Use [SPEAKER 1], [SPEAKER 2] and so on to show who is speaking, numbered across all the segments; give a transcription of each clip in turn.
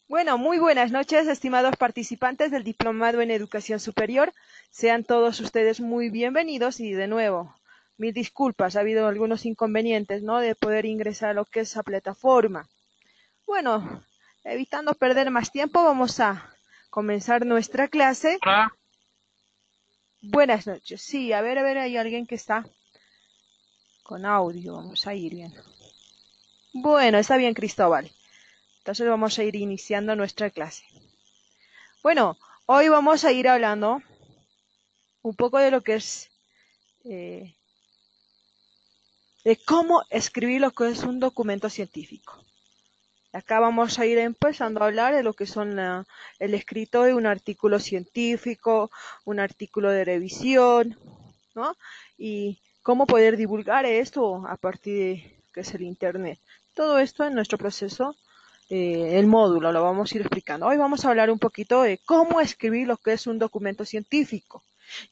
[SPEAKER 1] Bueno, muy buenas noches, estimados participantes del Diplomado en Educación Superior. Sean todos ustedes muy bienvenidos y de nuevo, mil disculpas, ha habido algunos inconvenientes, ¿no?, de poder ingresar a lo que es esa plataforma. Bueno, evitando perder más tiempo, vamos a comenzar nuestra clase.
[SPEAKER 2] Hola,
[SPEAKER 1] Buenas noches. Sí, a ver, hay alguien que está con audio, vamos a ir bien. Bueno, está bien, Cristóbal. Entonces vamos a ir iniciando nuestra clase. Bueno, hoy vamos a ir hablando un poco de lo que es eh, de cómo escribir lo que es un documento científico. Acá vamos a ir empezando a hablar de lo que son el escrito de un artículo científico, un artículo de revisión, ¿no? Y cómo poder divulgar esto a partir de que es el Internet. Todo esto en nuestro proceso, el módulo, lo vamos a ir explicando. Hoy vamos a hablar un poquito de cómo escribir lo que es un documento científico,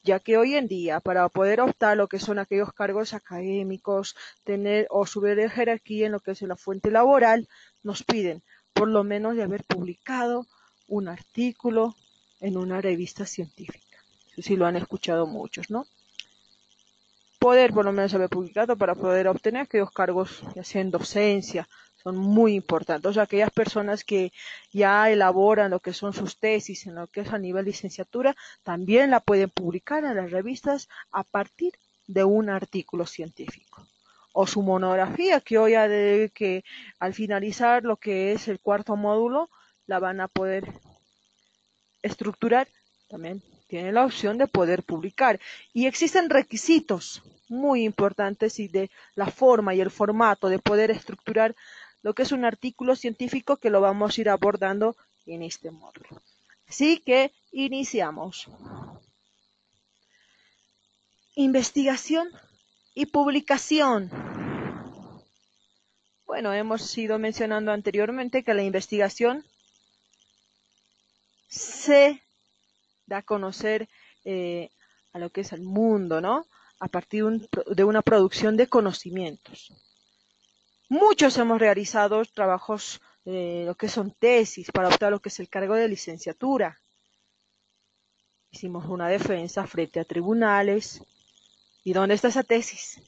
[SPEAKER 1] ya que hoy en día, para poder optar a lo que son aquellos cargos académicos, tener o subir de jerarquía en lo que es la fuente laboral, nos piden por lo menos de haber publicado un artículo en una revista científica. Eso sí lo han escuchado muchos, ¿no? Poder por lo menos haber publicado para poder obtener aquellos cargos, ya sea en docencia, son muy importantes. O sea, aquellas personas que ya elaboran lo que son sus tesis en lo que es a nivel licenciatura, también la pueden publicar en las revistas a partir de un artículo científico. O su monografía, que hoy que al finalizar lo que es el cuarto módulo, la van a poder estructurar, también tiene la opción de poder publicar. Y existen requisitos muy importantes y de la forma y el formato de poder estructurar lo que es un artículo científico que lo vamos a ir abordando en este módulo. Así que iniciamos. Investigación y publicación. Bueno, hemos ido mencionando anteriormente que la investigación se da a conocer a lo que es el mundo, ¿no? A partir de una producción de conocimientos. Muchos hemos realizado trabajos, lo que son tesis, para optar lo que es el cargo de licenciatura. Hicimos una defensa frente a tribunales. ¿Y dónde está esa tesis?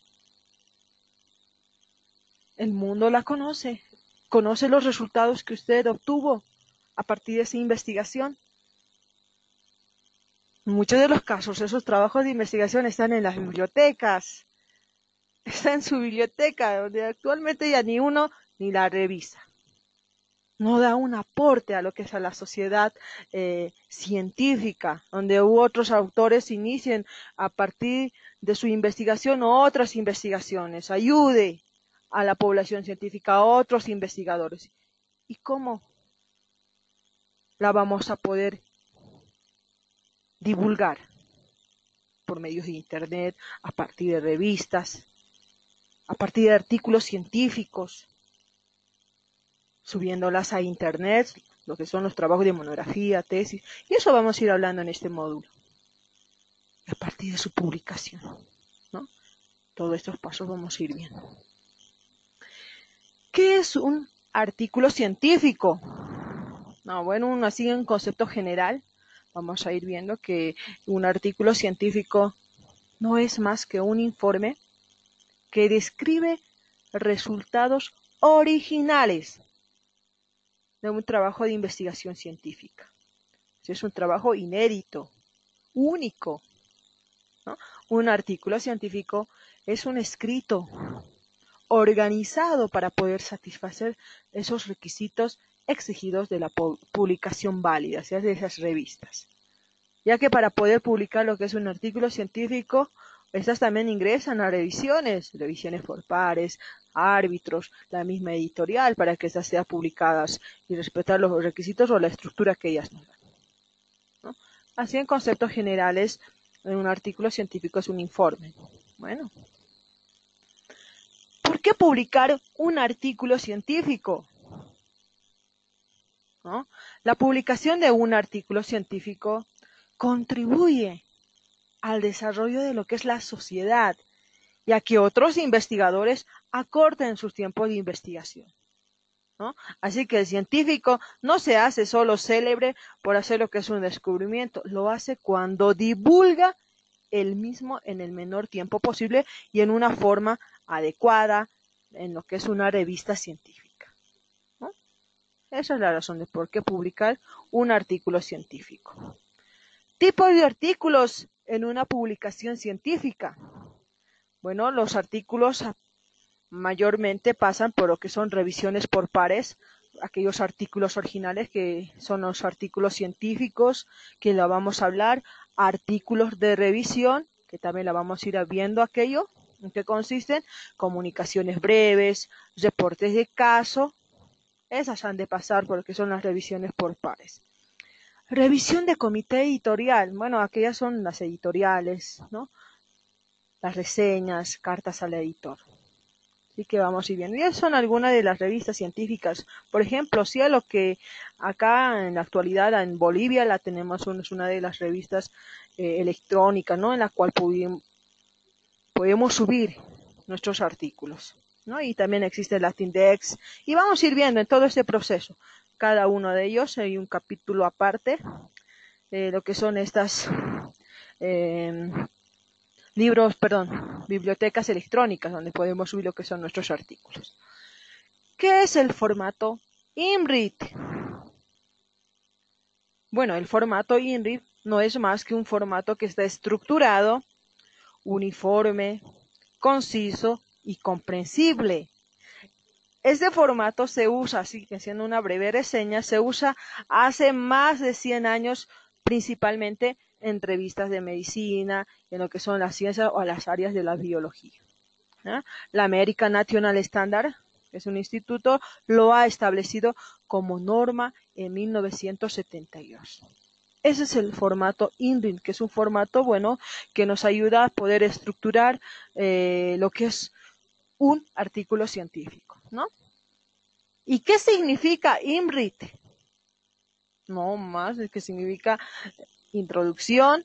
[SPEAKER 1] El mundo la conoce, conoce los resultados que usted obtuvo a partir de esa investigación. En muchos de los casos, esos trabajos de investigación están en las bibliotecas, está en su biblioteca, donde actualmente ya ni uno ni la revisa. No da un aporte a lo que es a la sociedad científica, donde otros autores inicien a partir de su investigación otras investigaciones, ayude a la población científica, a otros investigadores. ¿Y cómo la vamos a poder divulgar? Por medios de Internet, a partir de revistas, a partir de artículos científicos, subiéndolas a Internet, lo que son los trabajos de monografía, tesis, y eso vamos a ir hablando en este módulo. A partir de su publicación, ¿no? Todos estos pasos vamos a ir viendo. ¿Qué es un artículo científico? No, bueno, así en concepto general, vamos a ir viendo que un artículo científico no es más que un informe que describe resultados originales de un trabajo de investigación científica. Es un trabajo inédito, único, ¿no? Un artículo científico es un escrito organizado para poder satisfacer esos requisitos exigidos de la publicación válida, o sea, de esas revistas. Ya que para poder publicar lo que es un artículo científico, estas también ingresan a revisiones por pares, árbitros, la misma editorial, para que estas sean publicadas y respetar los requisitos o la estructura que ellas nos dan, ¿no? Así, en conceptos generales, un artículo científico es un informe. Bueno, ¿por qué publicar un artículo científico? ¿No? La publicación de un artículo científico contribuye al desarrollo de lo que es la sociedad y a que otros investigadores acorten sus tiempos de investigación. ¿no? Así que el científico no se hace solo célebre por hacer lo que es un descubrimiento, lo hace cuando divulga el mismo en el menor tiempo posible y en una forma adecuada en lo que es una revista científica, ¿no? Esa es la razón de por qué publicar un artículo científico. Tipos de artículos en una publicación científica. Bueno, los artículos mayormente pasan por lo que son revisiones por pares, aquellos artículos originales que son los artículos científicos, que la vamos a hablar, artículos de revisión, que también la vamos a ir viendo aquello, en qué consisten, comunicaciones breves, reportes de caso, esas han de pasar por lo que son las revisiones por pares. Revisión de comité editorial, bueno, aquellas son las editoriales, ¿no? Las reseñas, cartas al editor. Así que vamos a ir viendo. Y esas son algunas de las revistas científicas. Por ejemplo, sí, a lo que acá en la actualidad en Bolivia la tenemos, es una de las revistas electrónicas, ¿no? En la cual podemos subir nuestros artículos, ¿no? Y también existe Latindex. Y vamos a ir viendo en todo este proceso. Cada uno de ellos hay un capítulo aparte de lo que son estas bibliotecas electrónicas donde podemos subir lo que son nuestros artículos. ¿Qué es el formato INRIT? Bueno, el formato INRIT no es más que un formato que está estructurado, uniforme, conciso y comprensible. Este formato se usa, así que haciendo una breve reseña, se usa hace más de 100 años, principalmente en revistas de medicina, en lo que son las ciencias o las áreas de la biología, ¿no? La American National Standard, que es un instituto, lo ha establecido como norma en 1972. Ese es el formato INRIT, que es un formato bueno que nos ayuda a poder estructurar lo que es un artículo científico, ¿no? ¿Y qué significa INRIT? No más, es que significa introducción,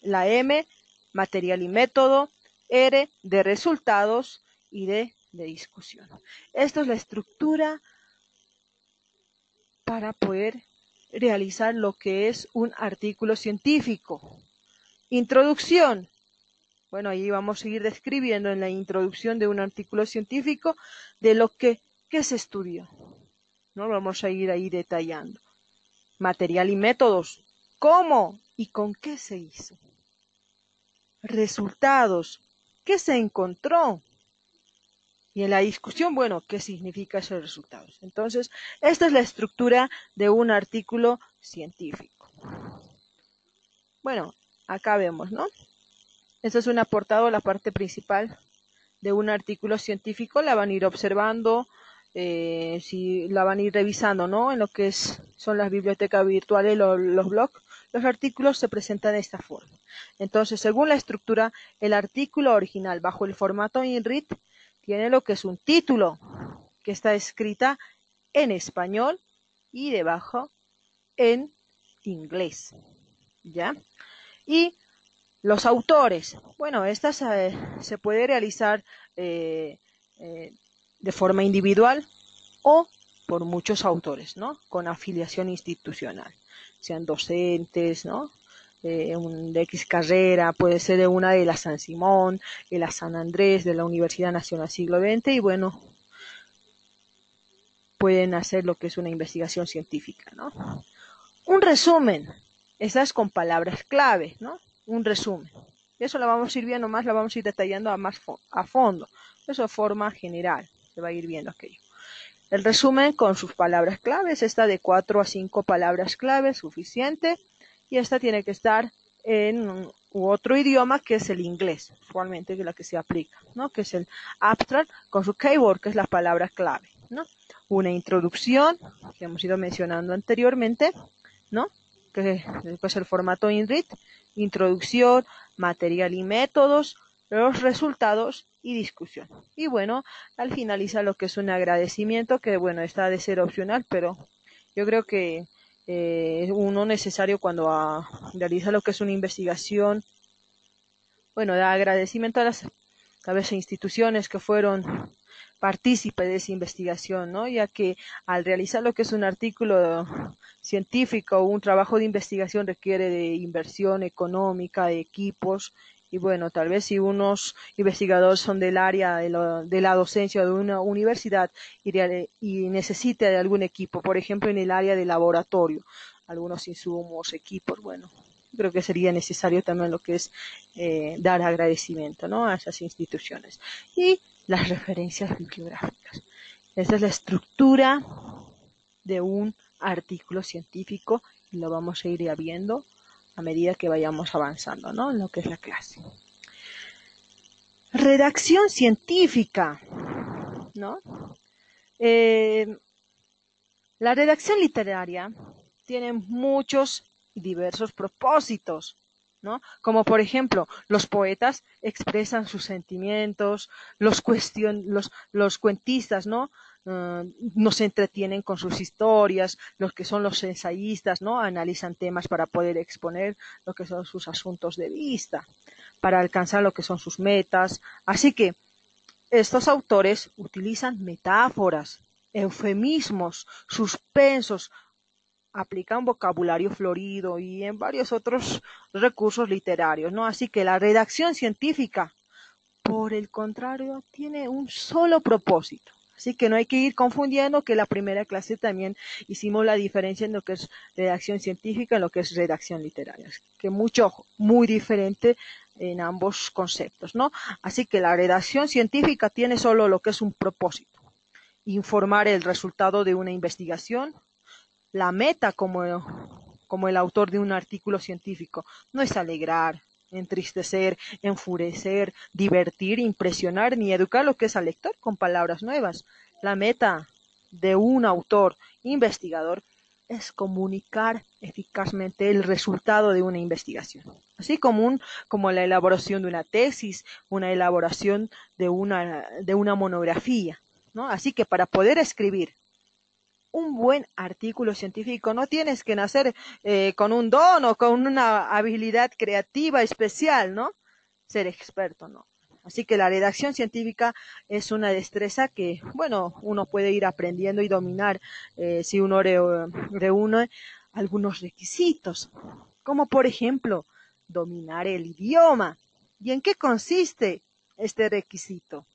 [SPEAKER 1] la M, material y método, R, de resultados y D, de discusión. Esto es la estructura para poder realizar lo que es un artículo científico. Introducción. Bueno, ahí vamos a ir describiendo en la introducción de un artículo científico de lo que se estudió, ¿no? Vamos a ir ahí detallando. Material y métodos. ¿Cómo y con qué se hizo? Resultados. ¿Qué se encontró? Y en la discusión, bueno, ¿qué significa esos resultados? Entonces, esta es la estructura de un artículo científico. Bueno, acá vemos, ¿no? Esta es una portada, la parte principal de un artículo científico, la van a ir observando, si la van a ir revisando, ¿no? En lo que son las bibliotecas virtuales, los blogs, los artículos se presentan de esta forma. Entonces, según la estructura, el artículo original bajo el formato INRIT tiene lo que es un título, que está escrita en español y debajo en inglés, ¿ya? Y los autores, bueno, estas se puede realizar de forma individual o por muchos autores, ¿no? Con afiliación institucional, sean docentes, ¿no? De X carrera, puede ser de una de la San Simón, de la San Andrés, de la Universidad Nacional Siglo XX, y bueno, pueden hacer lo que es una investigación científica, ¿no? Un resumen, esas con palabras clave, ¿no? Un resumen. Eso lo vamos a ir viendo más, lo vamos a ir detallando a fondo. Eso de forma general, se va a ir viendo aquello. El resumen con sus palabras claves, esta de 4 a 5 palabras claves, suficiente. Y esta tiene que estar en otro idioma que es el inglés, usualmente que es la que se aplica, ¿no? Que es el abstract con su keyword, que es la palabra clave, ¿no? Una introducción, que hemos ido mencionando anteriormente, ¿no? Que después el formato INRIT, introducción, material y métodos, los resultados y discusión. Y bueno, al finalizar lo que es un agradecimiento, que bueno, está de ser opcional, pero yo creo que es uno necesario cuando realiza lo que es una investigación. Bueno, da agradecimiento a las instituciones que fueron partícipe de esa investigación, ¿no? Ya que al realizar lo que es un artículo científico o un trabajo de investigación requiere de inversión económica, de equipos, y bueno, tal vez si unos investigadores son del área de la docencia de una universidad y necesita de algún equipo, por ejemplo, en el área de laboratorio, algunos insumos, equipos, bueno, creo que sería necesario también lo que es dar agradecimiento, ¿no?, a esas instituciones. Y las referencias bibliográficas. Esa es la estructura de un artículo científico y lo vamos a ir ya viendo a medida que vayamos avanzando, ¿no?, en lo que es la clase. Redacción científica, ¿no? La redacción literaria tiene muchos y diversos propósitos, ¿no? Como por ejemplo, los poetas expresan sus sentimientos, los cuentistas, ¿no? Nos entretienen con sus historias, los que son los ensayistas, ¿no? Analizan temas para poder exponer lo que son sus asuntos de vista, para alcanzar lo que son sus metas. Así que estos autores utilizan metáforas, eufemismos, suspensos, aplican vocabulario florido y en varios otros recursos literarios, ¿no? Así que la redacción científica, por el contrario, tiene un solo propósito. Así que no hay que ir confundiendo, que la primera clase también hicimos la diferencia en lo que es redacción científica y lo que es redacción literaria. Que mucho, muy diferente en ambos conceptos, ¿no? Así que la redacción científica tiene solo lo que es un propósito: informar el resultado de una investigación. La meta como el autor de un artículo científico no es alegrar, entristecer, enfurecer, divertir, impresionar ni educar lo que es al lector con palabras nuevas. La meta de un autor investigador es comunicar eficazmente el resultado de una investigación, así como la elaboración de una tesis, una elaboración de una monografía, ¿no? Así que para poder escribir un buen artículo científico no tienes que nacer con un don o con una habilidad creativa especial, ¿no? Ser experto, ¿no? Así que la redacción científica es una destreza que, bueno, uno puede ir aprendiendo y dominar si uno reúne algunos requisitos, como por ejemplo, dominar el idioma. ¿Y en qué consiste este requisito?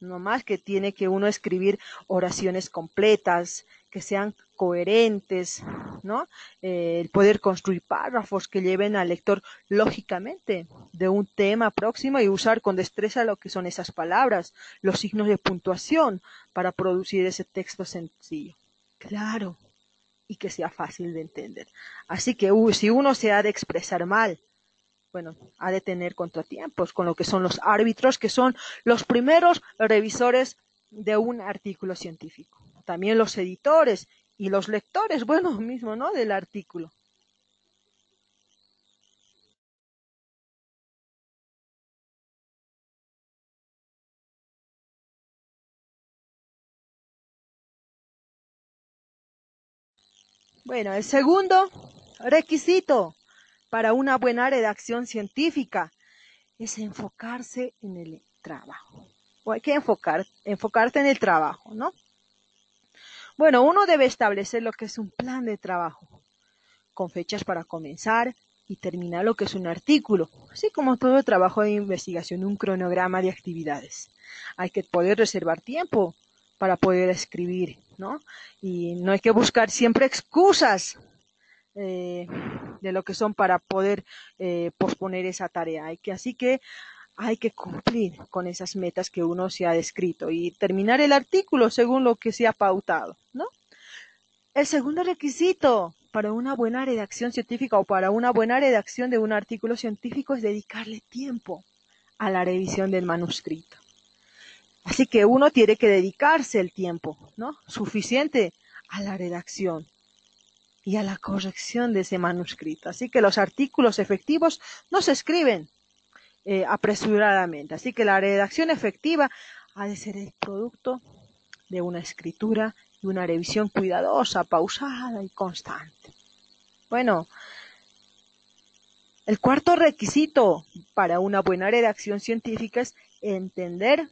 [SPEAKER 1] No más que tiene que uno escribir oraciones completas, que sean coherentes, ¿no? El poder construir párrafos que lleven al lector lógicamente de un tema próximo y usar con destreza lo que son esas palabras, los signos de puntuación para producir ese texto sencillo, claro, y que sea fácil de entender. Así que si uno se ha de expresar mal, bueno, ha de tener contratiempos con lo que son los árbitros, que son los primeros revisores de un artículo científico. También los editores y los lectores, bueno, mismo, ¿no?, del artículo. Bueno, el segundo requisito para una buena redacción científica es enfocarse en el trabajo. O hay que enfocarte en el trabajo, ¿no? Bueno, uno debe establecer lo que es un plan de trabajo, con fechas para comenzar y terminar lo que es un artículo, así como todo trabajo de investigación, un cronograma de actividades. Hay que poder reservar tiempo para poder escribir, ¿no? Y no hay que buscar siempre excusas eh, de lo que son para poder posponer esa tarea. Así que hay que cumplir con esas metas que uno se ha descrito y terminar el artículo según lo que se ha pautado, ¿no? El segundo requisito para una buena redacción científica o para una buena redacción de un artículo científico es dedicarle tiempo a la revisión del manuscrito. Así que uno tiene que dedicarse el tiempo, ¿no?, suficiente a la redacción y a la corrección de ese manuscrito. Así que los artículos efectivos no se escriben apresuradamente. Así que la redacción efectiva ha de ser el producto de una escritura y una revisión cuidadosa, pausada y constante. Bueno, el cuarto requisito para una buena redacción científica es entender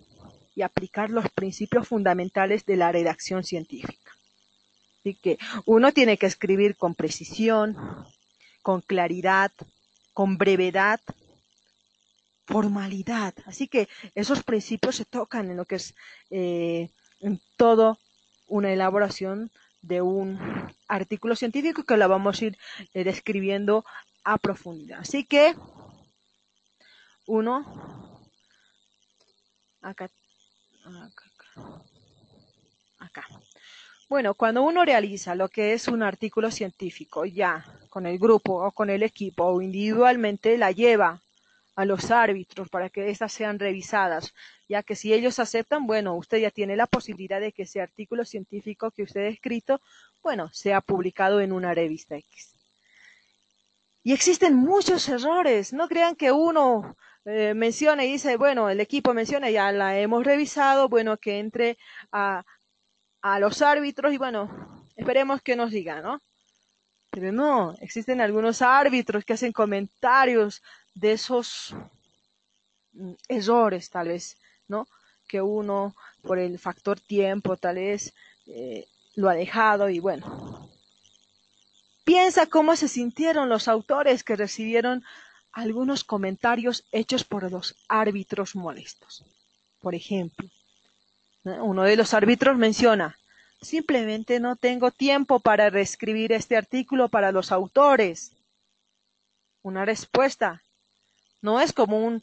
[SPEAKER 1] y aplicar los principios fundamentales de la redacción científica. Así que uno tiene que escribir con precisión, con claridad, con brevedad, formalidad. Así que esos principios se tocan en lo que es en todo una elaboración de un artículo científico que lo vamos a ir describiendo a profundidad. Así que uno, acá, acá. Bueno, cuando uno realiza lo que es un artículo científico, ya con el grupo o con el equipo o individualmente, la lleva a los árbitros para que éstas sean revisadas, ya que si ellos aceptan, bueno, usted ya tiene la posibilidad de que ese artículo científico que usted ha escrito, bueno, sea publicado en una revista X. Y existen muchos errores, no crean que uno menciona y dice, bueno, el equipo menciona, ya la hemos revisado, bueno, que entre a los árbitros y bueno, esperemos que nos digan, ¿no? Pero no, existen algunos árbitros que hacen comentarios de esos errores, tal vez, ¿no? Que uno, por el factor tiempo, tal vez lo ha dejado y bueno. Piensa cómo se sintieron los autores que recibieron algunos comentarios hechos por los árbitros molestos. Por ejemplo, ¿no? Uno de los árbitros menciona, simplemente no tengo tiempo para reescribir este artículo para los autores. Una respuesta. No es como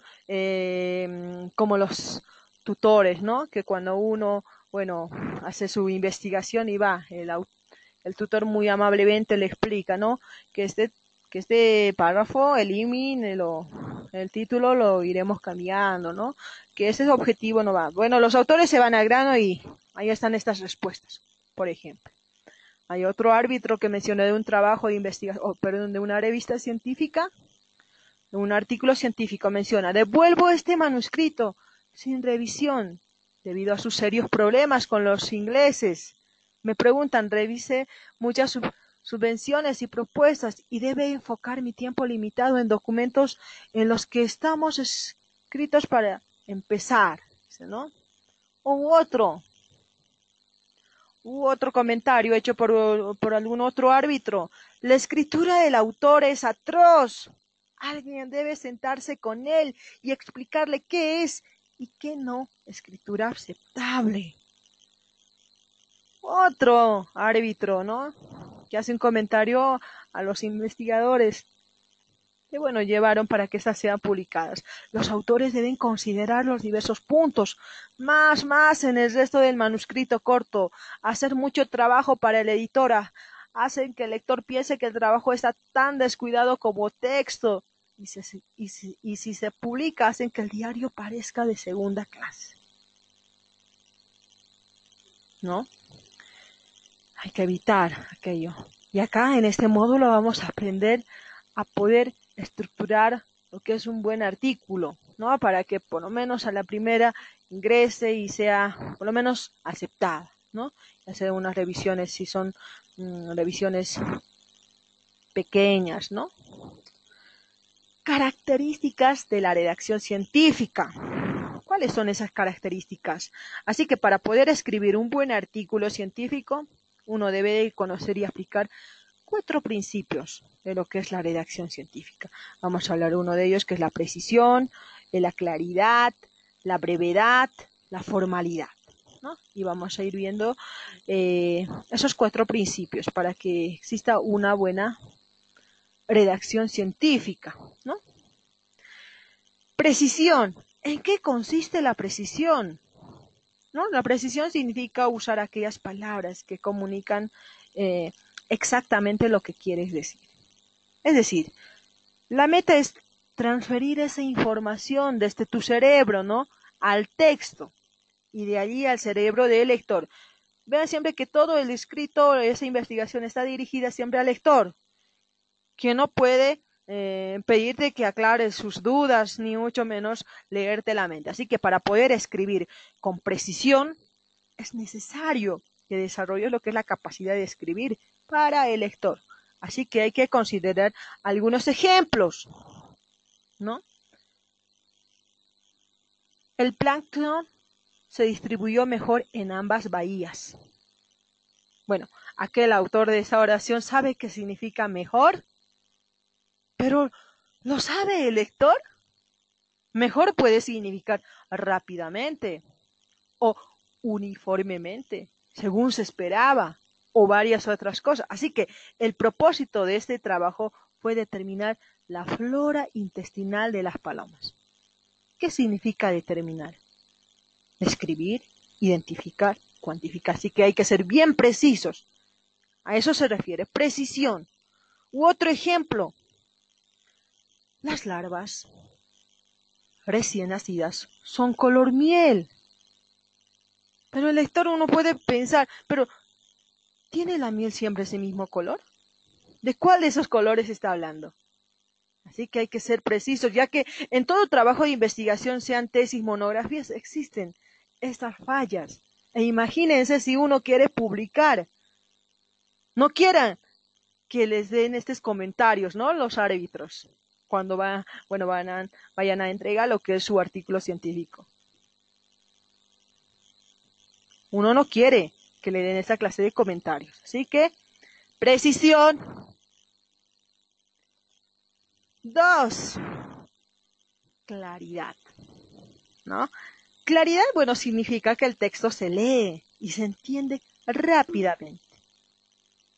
[SPEAKER 1] como los tutores, ¿no? Que cuando uno, bueno, hace su investigación y va, el tutor muy amablemente le explica, ¿no? Que este párrafo, elimínelo, el título lo iremos cambiando, ¿no? Que ese objetivo no va. Bueno, los autores se van al grano y ahí están estas respuestas, por ejemplo. Hay otro árbitro que mencionó de un trabajo de investigación, perdón, de una revista científica, un artículo científico menciona, devuelvo este manuscrito sin revisión debido a sus serios problemas con los ingleses. Me preguntan, revise muchas subvenciones y propuestas y debe enfocar mi tiempo limitado en documentos en los que estamos escritos para empezar, ¿no? U otro comentario hecho por algún otro árbitro. La escritura del autor es atroz. Alguien debe sentarse con él y explicarle qué es y qué no escritura aceptable. Otro árbitro, ¿no? Que hace un comentario a los investigadores que, bueno, llevaron para que estas sean publicadas. Los autores deben considerar los diversos puntos, más en el resto del manuscrito corto, hacer mucho trabajo para el editor, hacen que el lector piense que el trabajo está tan descuidado como texto, y si se publica, hacen que el diario parezca de segunda clase, ¿no? Hay que evitar aquello. Y acá en este módulo vamos a aprender a poder estructurar lo que es un buen artículo, ¿no? Para que por lo menos a la primera ingrese y sea por lo menos aceptada, ¿no? Y hacer unas revisiones si son revisiones pequeñas, ¿no? Características de la redacción científica. ¿Cuáles son esas características? Así que para poder escribir un buen artículo científico, uno debe conocer y aplicar 4 principios de lo que es la redacción científica. Vamos a hablar de uno de ellos, que es la precisión, la claridad, la brevedad, la formalidad, ¿no? Y vamos a ir viendo esos 4 principios para que exista una buena redacción científica, ¿no? Precisión. ¿En qué consiste la precisión? ¿No? La precisión significa usar aquellas palabras que comunican exactamente lo que quieres decir. Es decir, la meta es transferir esa información desde tu cerebro, ¿no? Al texto y de allí al cerebro del lector. Vean siempre que todo el escrito, esa investigación está dirigida siempre al lector, que no puede pedirte que aclares sus dudas, ni mucho menos leerte la mente. Así que para poder escribir con precisión, es necesario que desarrolles lo que es la capacidad de escribir para el lector. Así que hay que considerar algunos ejemplos, ¿no? El plancton se distribuyó mejor en ambas bahías. Bueno, aquel autor de esa oración sabe qué significa mejor, pero ¿lo sabe el lector? Mejor puede significar rápidamente o uniformemente, según se esperaba, o varias otras cosas. Así que el propósito de este trabajo fue determinar la flora intestinal de las palomas. ¿Qué significa determinar? Escribir, identificar, cuantificar. Así que hay que ser bien precisos. A eso se refiere, precisión. U otro ejemplo, las larvas recién nacidas son color miel. Pero el lector uno puede pensar, pero ¿tiene la miel siempre ese mismo color? ¿De cuál de esos colores está hablando? Así que hay que ser precisos, ya que en todo trabajo de investigación, sean tesis, monografías, existen estas fallas. E imagínense si uno quiere publicar, no quieran que les den estos comentarios, ¿no? Los árbitros, cuando vayan a entregar lo que es su artículo científico. Uno no quiere que le den esa clase de comentarios. Así que, precisión. 2, claridad, ¿no? Claridad, bueno, significa que el texto se lee y se entiende rápidamente.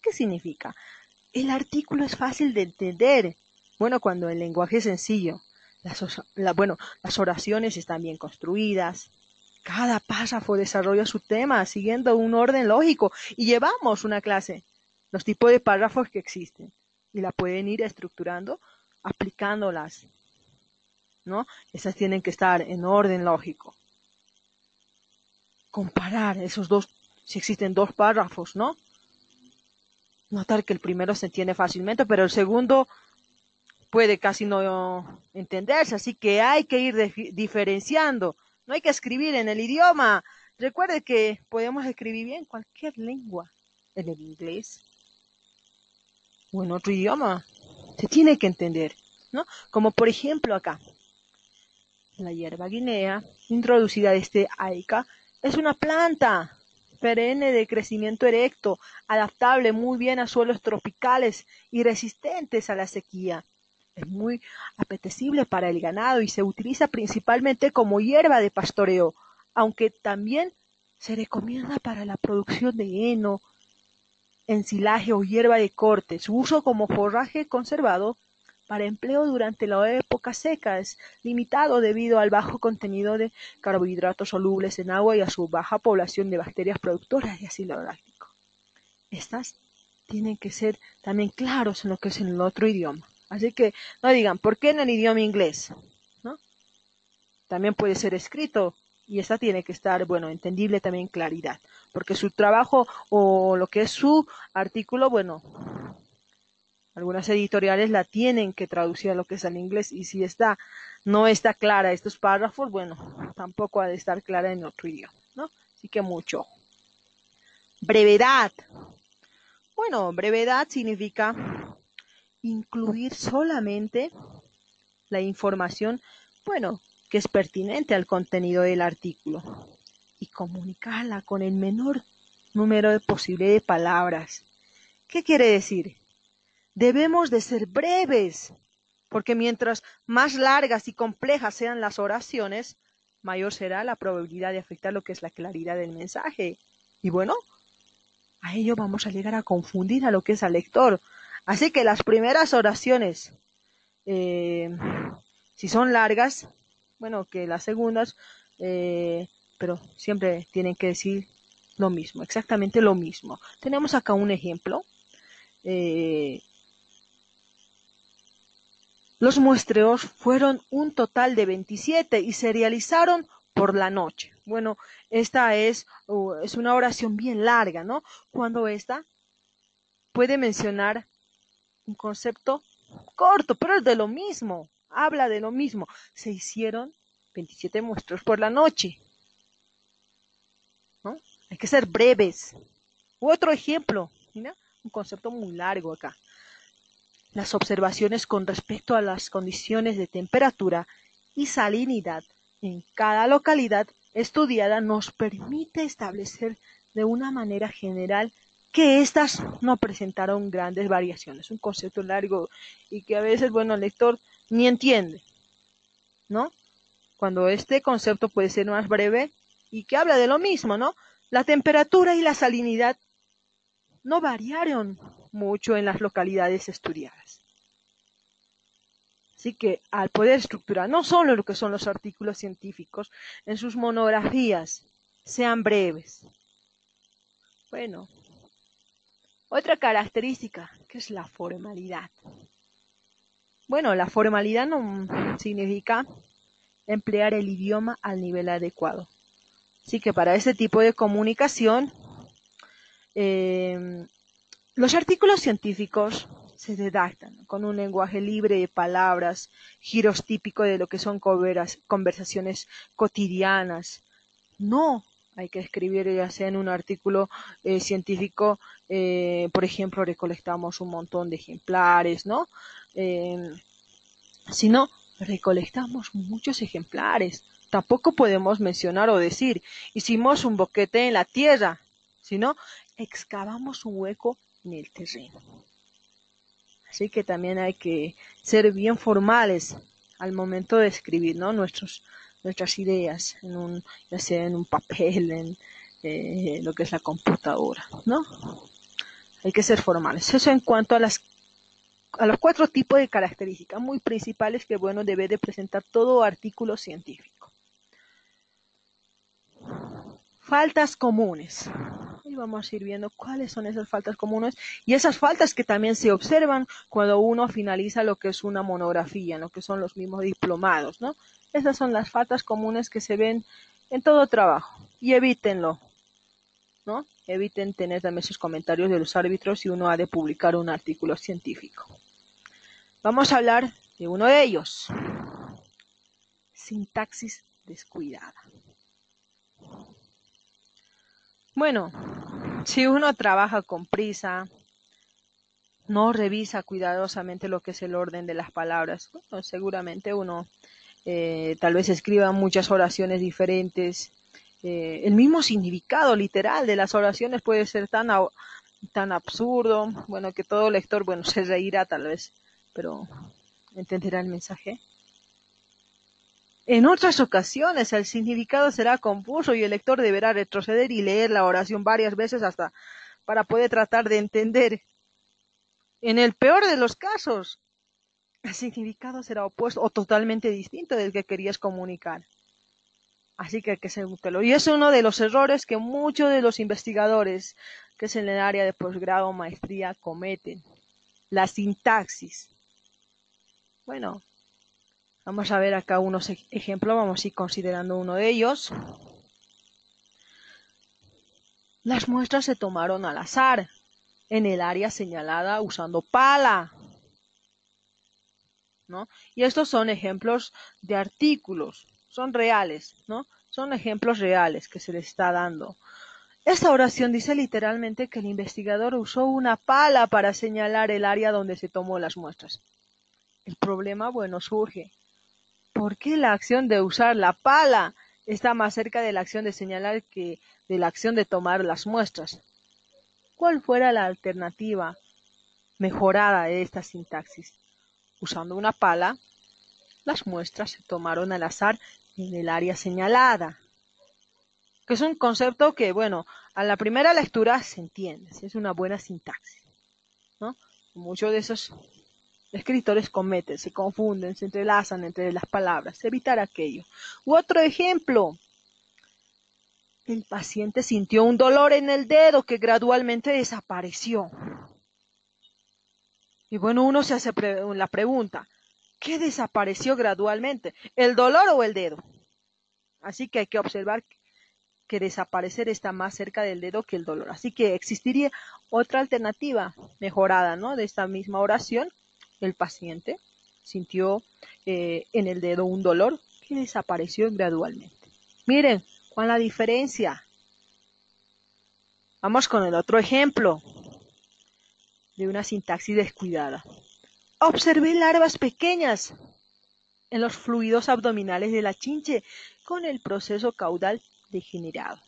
[SPEAKER 1] ¿Qué significa? El artículo es fácil de entender. Bueno, cuando el lenguaje es sencillo, las oraciones están bien construidas, cada párrafo desarrolla su tema siguiendo un orden lógico y llevamos una clase, los tipos de párrafos que existen y la pueden ir estructurando aplicándolas, ¿no? Esas tienen que estar en orden lógico. Comparar esos dos, si existen dos párrafos, ¿no? Notar que el primero se entiende fácilmente, pero el segundo puede casi no entenderse, así que hay que ir diferenciando. No hay que escribir en el idioma. Recuerde que podemos escribir bien cualquier lengua, en el inglés o en otro idioma. Se tiene que entender, ¿no? Como por ejemplo acá, la hierba guinea, introducida desde África, es una planta perenne de crecimiento erecto, adaptable muy bien a suelos tropicales y resistentes a la sequía. Es muy apetecible para el ganado y se utiliza principalmente como hierba de pastoreo, aunque también se recomienda para la producción de heno, ensilaje o hierba de corte. Su uso como forraje conservado para empleo durante la época seca es limitado debido al bajo contenido de carbohidratos solubles en agua y a su baja población de bacterias productoras de ácido láctico. Estas tienen que ser también claros en lo que es en el otro idioma. Así que no digan, ¿por qué en el idioma inglés? ¿No? También puede ser escrito y esta tiene que estar, bueno, entendible también claridad, porque su trabajo o lo que es su artículo, bueno, algunas editoriales la tienen que traducir a lo que es al inglés y si no está clara estos párrafos, bueno, tampoco ha de estar clara en otro idioma, ¿no? Así que mucho. Brevedad. Bueno, brevedad significa incluir solamente la información, bueno, que es pertinente al contenido del artículo y comunicarla con el menor número posible de palabras. ¿Qué quiere decir? Debemos de ser breves, porque mientras más largas y complejas sean las oraciones, mayor será la probabilidad de afectar lo que es la claridad del mensaje. Y bueno, a ello vamos a llegar a confundir a lo que es al lector. Así que las primeras oraciones, si son largas, bueno, que las segundas, pero siempre tienen que decir lo mismo, exactamente lo mismo. Tenemos acá un ejemplo. Los muestreos fueron un total de 27 y se realizaron por la noche. Bueno, esta es una oración bien larga, ¿no? Cuando esta puede mencionar un concepto corto, pero es de lo mismo, habla de lo mismo. Se hicieron 27 muestreos por la noche, ¿no? Hay que ser breves. Otro ejemplo, mira, un concepto muy largo acá. Las observaciones con respecto a las condiciones de temperatura y salinidad en cada localidad estudiada nos permite establecer de una manera general que éstas no presentaron grandes variaciones. Un concepto largo y que a veces, bueno, el lector ni entiende, ¿no? Cuando este concepto puede ser más breve y que habla de lo mismo, ¿no? La temperatura y la salinidad no variaron mucho en las localidades estudiadas. Así que al poder estructurar no solo lo que son los artículos científicos en sus monografías, sean breves. Bueno, otra característica que es la formalidad. Bueno, la formalidad no significa emplear el idioma al nivel adecuado. Así que para este tipo de comunicación, los artículos científicos se redactan con un lenguaje libre de palabras, giros típicos de lo que son conversaciones cotidianas. No hay que escribir ya sea en un artículo científico, por ejemplo, recolectamos un montón de ejemplares, ¿no? Sino recolectamos muchos ejemplares. Tampoco podemos mencionar o decir, hicimos un boquete en la tierra, sino excavamos un hueco en el terreno. Así que también hay que ser bien formales al momento de escribir, ¿no? Nuestras ideas, ya sea en un papel, en lo que es la computadora, ¿no? Hay que ser formales. Eso en cuanto a los 4 tipos de características muy principales que, bueno, debe de presentar todo artículo científico. Faltas comunes. Y vamos a ir viendo cuáles son esas faltas comunes y esas faltas que también se observan cuando uno finaliza lo que es una monografía, lo que son los mismos diplomados, ¿no? Esas son las faltas comunes que se ven en todo trabajo y evítenlo, ¿no? Eviten tener también sus comentarios de los árbitros si uno ha de publicar un artículo científico. Vamos a hablar de uno de ellos. Sintaxis descuidada. Bueno, si uno trabaja con prisa, no revisa cuidadosamente lo que es el orden de las palabras, bueno, seguramente uno tal vez escriba muchas oraciones diferentes. El mismo significado literal de las oraciones puede ser tan absurdo, bueno, que todo lector, bueno, se reirá tal vez, pero entenderá el mensaje. En otras ocasiones el significado será confuso y el lector deberá retroceder y leer la oración varias veces hasta para poder tratar de entender. En el peor de los casos, el significado será opuesto o totalmente distinto del que querías comunicar. Así que hay que ser muy claro. Y es uno de los errores que muchos de los investigadores, que es en el área de posgrado o maestría, cometen. La sintaxis. Bueno, vamos a ver acá unos ejemplos, vamos a ir considerando uno de ellos. Las muestras se tomaron al azar, en el área señalada usando pala, ¿no? Y estos son ejemplos de artículos, son reales, ¿no? Son ejemplos reales que se les está dando. Esta oración dice literalmente que el investigador usó una pala para señalar el área donde se tomó las muestras. El problema, bueno, surge. ¿Por qué la acción de usar la pala está más cerca de la acción de señalar que de la acción de tomar las muestras? ¿Cuál fuera la alternativa mejorada de esta sintaxis? Usando una pala, las muestras se tomaron al azar en el área señalada. Que es un concepto que, bueno, a la primera lectura se entiende, es una buena sintaxis, ¿no? Muchos de esos escritores cometen, se confunden, se entrelazan entre las palabras, evitar aquello. U otro ejemplo, el paciente sintió un dolor en el dedo que gradualmente desapareció. Y bueno, uno se hace la pregunta, ¿qué desapareció gradualmente? ¿El dolor o el dedo? Así que hay que observar que desaparecer está más cerca del dedo que el dolor. Así que existiría otra alternativa mejorada, ¿no? De esta misma oración. El paciente sintió en el dedo un dolor que desapareció gradualmente. Miren, ¿cuál es la diferencia? Vamos con el otro ejemplo de una sintaxis descuidada. Observé larvas pequeñas en los fluidos abdominales de la chinche con el proceso caudal degenerado.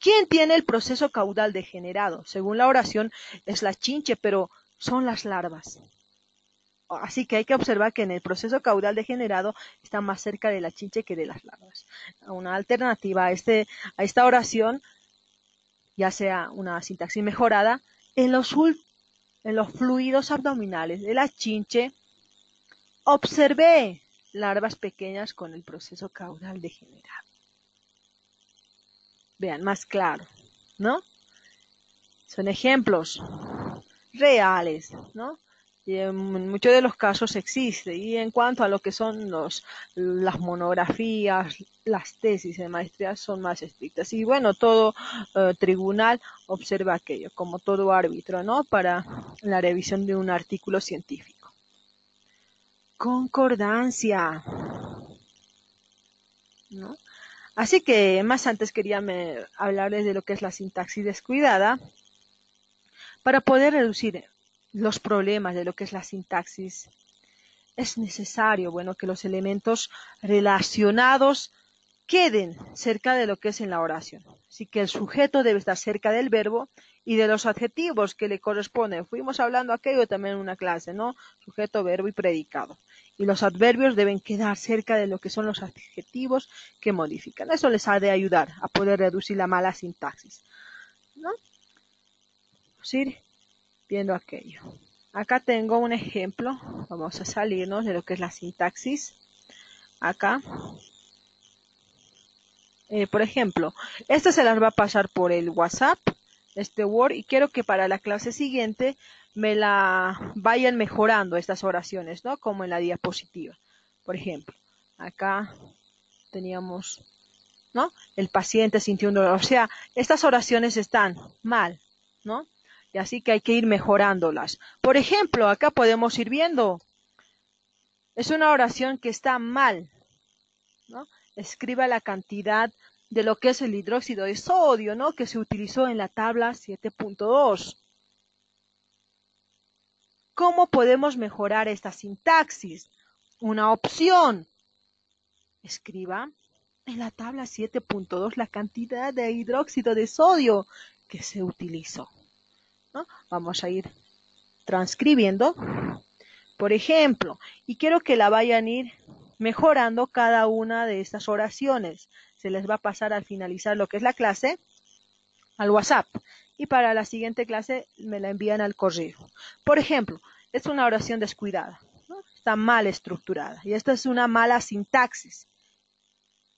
[SPEAKER 1] ¿Quién tiene el proceso caudal degenerado? Según la oración es la chinche, pero son las larvas. Así que hay que observar que en el proceso caudal degenerado está más cerca de la chinche que de las larvas. Una alternativa a esta oración, ya sea una sintaxis mejorada, en los fluidos abdominales de la chinche observé larvas pequeñas con el proceso caudal degenerado. Vean, más claro, ¿no? Son ejemplos reales, ¿no? Y en muchos de los casos existe. Y en cuanto a lo que son las monografías, las tesis de maestría son más estrictas. Y bueno, todo tribunal observa aquello, como todo árbitro, ¿no? Para la revisión de un artículo científico. Concordancia, ¿no? Así que más antes quería hablarles de lo que es la sintaxis descuidada para poder reducir los problemas de lo que es la sintaxis. Es necesario, bueno, que los elementos relacionados queden cerca de lo que es en la oración. Así que el sujeto debe estar cerca del verbo y de los adjetivos que le corresponden. Fuimos hablando aquello también en una clase, ¿no? Sujeto, verbo y predicado. Y los adverbios deben quedar cerca de lo que son los adjetivos que modifican. Eso les ha de ayudar a poder reducir la mala sintaxis, ¿no? Sí, viendo aquello. Acá tengo un ejemplo. Vamos a salirnos de lo que es la sintaxis. Acá. Por ejemplo, esta se las va a pasar por el WhatsApp, este Word, y quiero que para la clase siguiente me la vayan mejorando estas oraciones, ¿no? Como en la diapositiva. Por ejemplo, acá teníamos, ¿no? El paciente sintió un dolor. O sea, estas oraciones están mal, ¿no? Y así que hay que ir mejorándolas. Por ejemplo, acá podemos ir viendo. Es una oración que está mal, ¿no? Escriba la cantidad de lo que es el hidróxido de sodio, ¿no? Que se utilizó en la tabla 7.2. ¿Cómo podemos mejorar esta sintaxis? Una opción. Escriba en la tabla 7.2 la cantidad de hidróxido de sodio que se utilizó, ¿no? Vamos a ir transcribiendo, por ejemplo, y quiero que la vayan a ir mejorando cada una de estas oraciones. Se les va a pasar al finalizar lo que es la clase al WhatsApp y para la siguiente clase me la envían al correo. Por ejemplo, es una oración descuidada, ¿no? Está mal estructurada y esta es una mala sintaxis.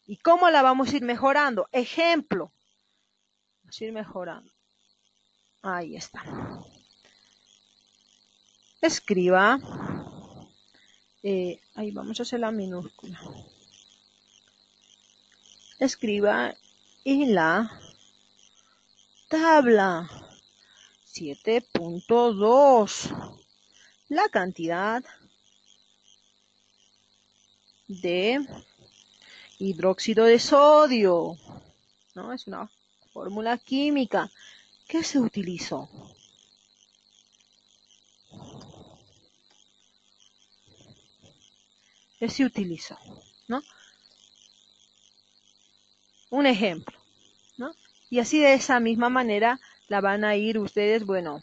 [SPEAKER 1] ¿Y cómo la vamos a ir mejorando? Ejemplo. Vamos a ir mejorando. Ahí está. Escriba. Ahí vamos a hacer la minúscula. Escriba en la tabla 7.2 la cantidad de hidróxido de sodio, ¿no? Es una fórmula química que se utilizó. ¿No? Un ejemplo, ¿no? Y así de esa misma manera la van a ir ustedes, bueno,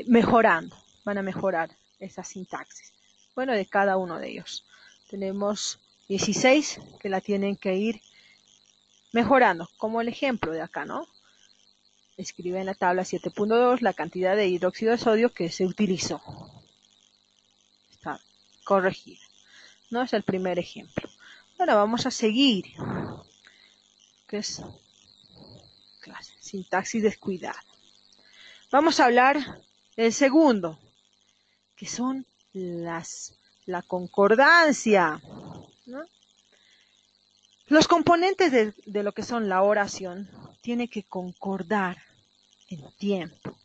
[SPEAKER 1] mejorando, van a mejorar esa sintaxis. Bueno, de cada uno de ellos. Tenemos 16 que la tienen que ir mejorando, como el ejemplo de acá, ¿no? Escribe en la tabla 7.2 la cantidad de hidróxido de sodio que se utilizó. Está corregido. No es el primer ejemplo. Ahora vamos a seguir, que es clase, sintaxis descuidada. Vamos a hablar del segundo, que son la concordancia, ¿no? Los componentes de lo que son la oración tienen que concordar en tiempo,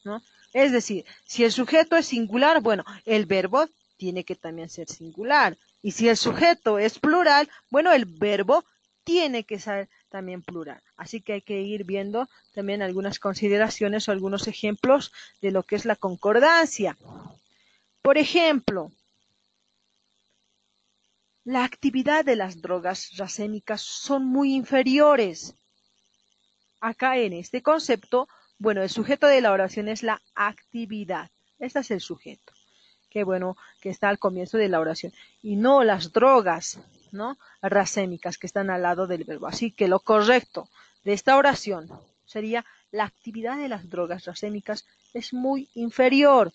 [SPEAKER 1] ¿no? Es decir, si el sujeto es singular, bueno, el verbo tiene que también ser singular. Y si el sujeto es plural, bueno, el verbo tiene que ser también plural. Así que hay que ir viendo también algunas consideraciones o algunos ejemplos de lo que es la concordancia. Por ejemplo, la actividad de las drogas racémicas son muy inferiores. Acá en este concepto, bueno, el sujeto de la oración es la actividad. Este es el sujeto, que bueno, que está al comienzo de la oración. Y no las drogas, ¿no? Racémicas que están al lado del verbo. Así que lo correcto de esta oración sería la actividad de las drogas racémicas es muy inferior,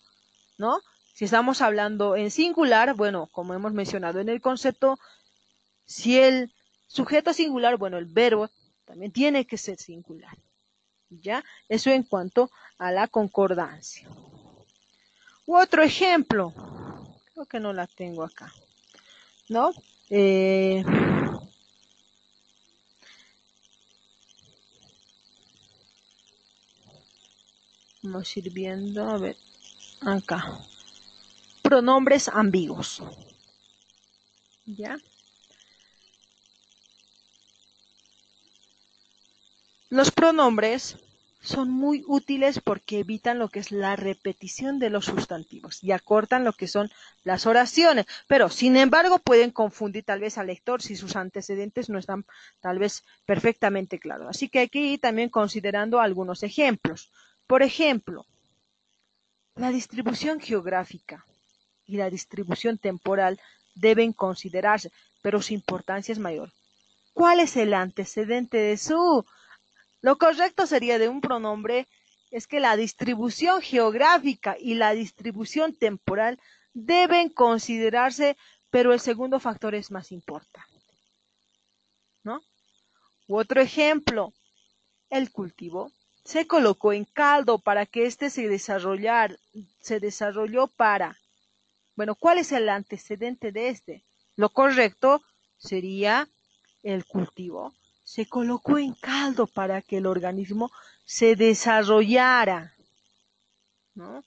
[SPEAKER 1] ¿no? Si estamos hablando en singular, bueno, como hemos mencionado en el concepto, si el sujeto es singular, bueno, el verbo también tiene que ser singular. ¿Ya? Eso en cuanto a la concordancia. Otro ejemplo, creo que no la tengo acá, ¿no? Vamos a ir viendo, a ver, acá. Pronombres ambiguos. ¿Ya? Los pronombres son muy útiles porque evitan lo que es la repetición de los sustantivos y acortan lo que son las oraciones, pero sin embargo pueden confundir tal vez al lector si sus antecedentes no están tal vez perfectamente claros. Así que hay que ir también considerando algunos ejemplos. Por ejemplo, la distribución geográfica y la distribución temporal deben considerarse, pero su importancia es mayor. ¿Cuál es el antecedente de su? Lo correcto sería de un pronombre es que la distribución geográfica y la distribución temporal deben considerarse, pero el segundo factor es más importante, ¿no? Otro ejemplo, el cultivo se colocó en caldo para que éste se desarrolló para. Bueno, ¿cuál es el antecedente de este? Lo correcto sería el cultivo se colocó en caldo para que el organismo se desarrollara, ¿no?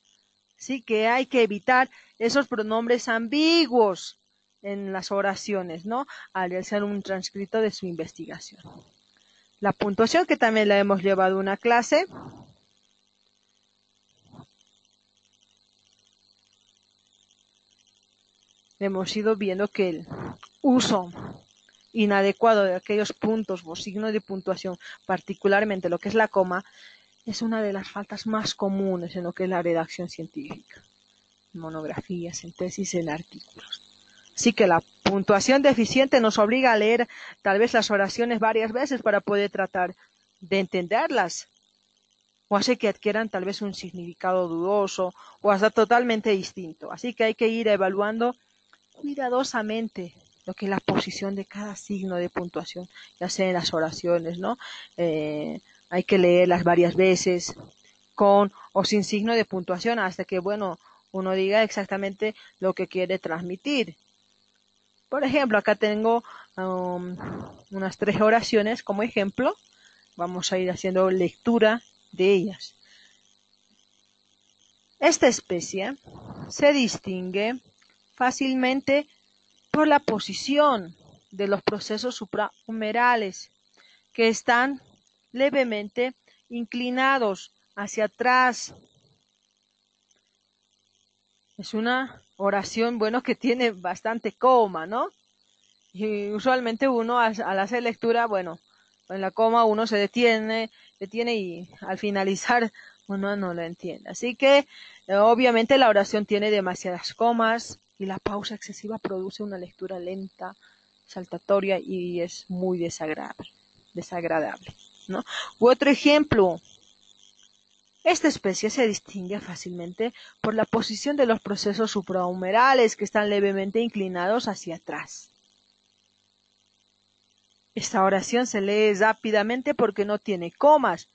[SPEAKER 1] Así que hay que evitar esos pronombres ambiguos en las oraciones, ¿no? Al realizar un transcrito de su investigación. La puntuación, que también la hemos llevado una clase. Hemos ido viendo que el uso inadecuado de aquellos puntos o signos de puntuación, particularmente lo que es la coma, es una de las faltas más comunes en lo que es la redacción científica, en monografías, en tesis, en artículos. Así que la puntuación deficiente nos obliga a leer tal vez las oraciones varias veces para poder tratar de entenderlas, o hace que adquieran tal vez un significado dudoso o hasta totalmente distinto. Así que hay que ir evaluando cuidadosamente lo que es la posición de cada signo de puntuación, ya sea en las oraciones, ¿no? Hay que leerlas varias veces, con o sin signo de puntuación, hasta que, bueno, uno diga exactamente lo que quiere transmitir. Por ejemplo, acá tengo unas 3 oraciones como ejemplo. Vamos a ir haciendo lectura de ellas. Esta especie se distingue fácilmente por la posición de los procesos suprahumerales, que están levemente inclinados hacia atrás. Es una oración, bueno, que tiene bastante coma, ¿no? Y usualmente uno al hacer lectura, bueno, en la coma uno se detiene y al finalizar uno no lo entiende. Así que obviamente la oración tiene demasiadas comas y la pausa excesiva produce una lectura lenta, saltatoria y es muy desagradable, ¿no? Otro ejemplo. Esta especie se distingue fácilmente por la posición de los procesos suprahumerales que están levemente inclinados hacia atrás. Esta oración se lee rápidamente porque no tiene comas,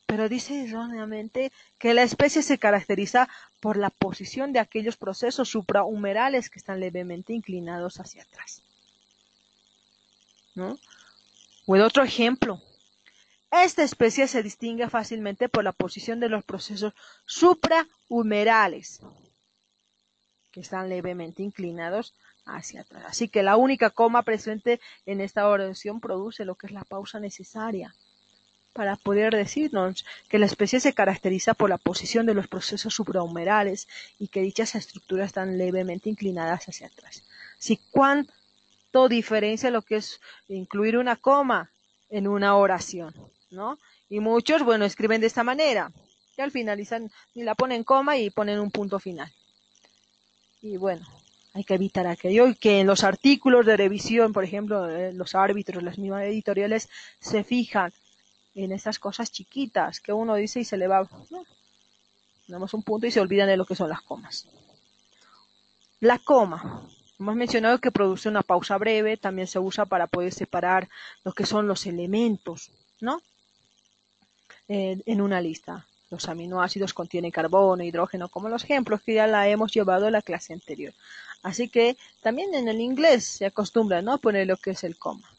[SPEAKER 1] pero dice erróneamente que la especie se caracteriza por la posición de aquellos procesos suprahumerales que están levemente inclinados hacia atrás, ¿no? O el otro ejemplo. Esta especie se distingue fácilmente por la posición de los procesos suprahumerales que están levemente inclinados hacia atrás. Así que la única coma presente en esta oración produce lo que es la pausa necesaria para poder decirnos que la especie se caracteriza por la posición de los procesos suprahumerales y que dichas estructuras están levemente inclinadas hacia atrás. Si cuán Esto diferencia lo que es incluir una coma en una oración, ¿no? Y muchos, bueno, escriben de esta manera. Y al finalizan, y la ponen coma y ponen un punto final. Y bueno, hay que evitar aquello y que en los artículos de revisión, por ejemplo, los árbitros, las mismas editoriales, se fijan en esas cosas chiquitas que uno dice y se le va, ¿no? Damos un punto y se olvidan de lo que son las comas. La coma. Hemos mencionado que produce una pausa breve, también se usa para poder separar lo que son los elementos, ¿no? En una lista. Los aminoácidos contienen carbono, hidrógeno, como los ejemplos que ya la hemos llevado a la clase anterior. Así que también en el inglés se acostumbra, ¿no?, a poner lo que es el coma.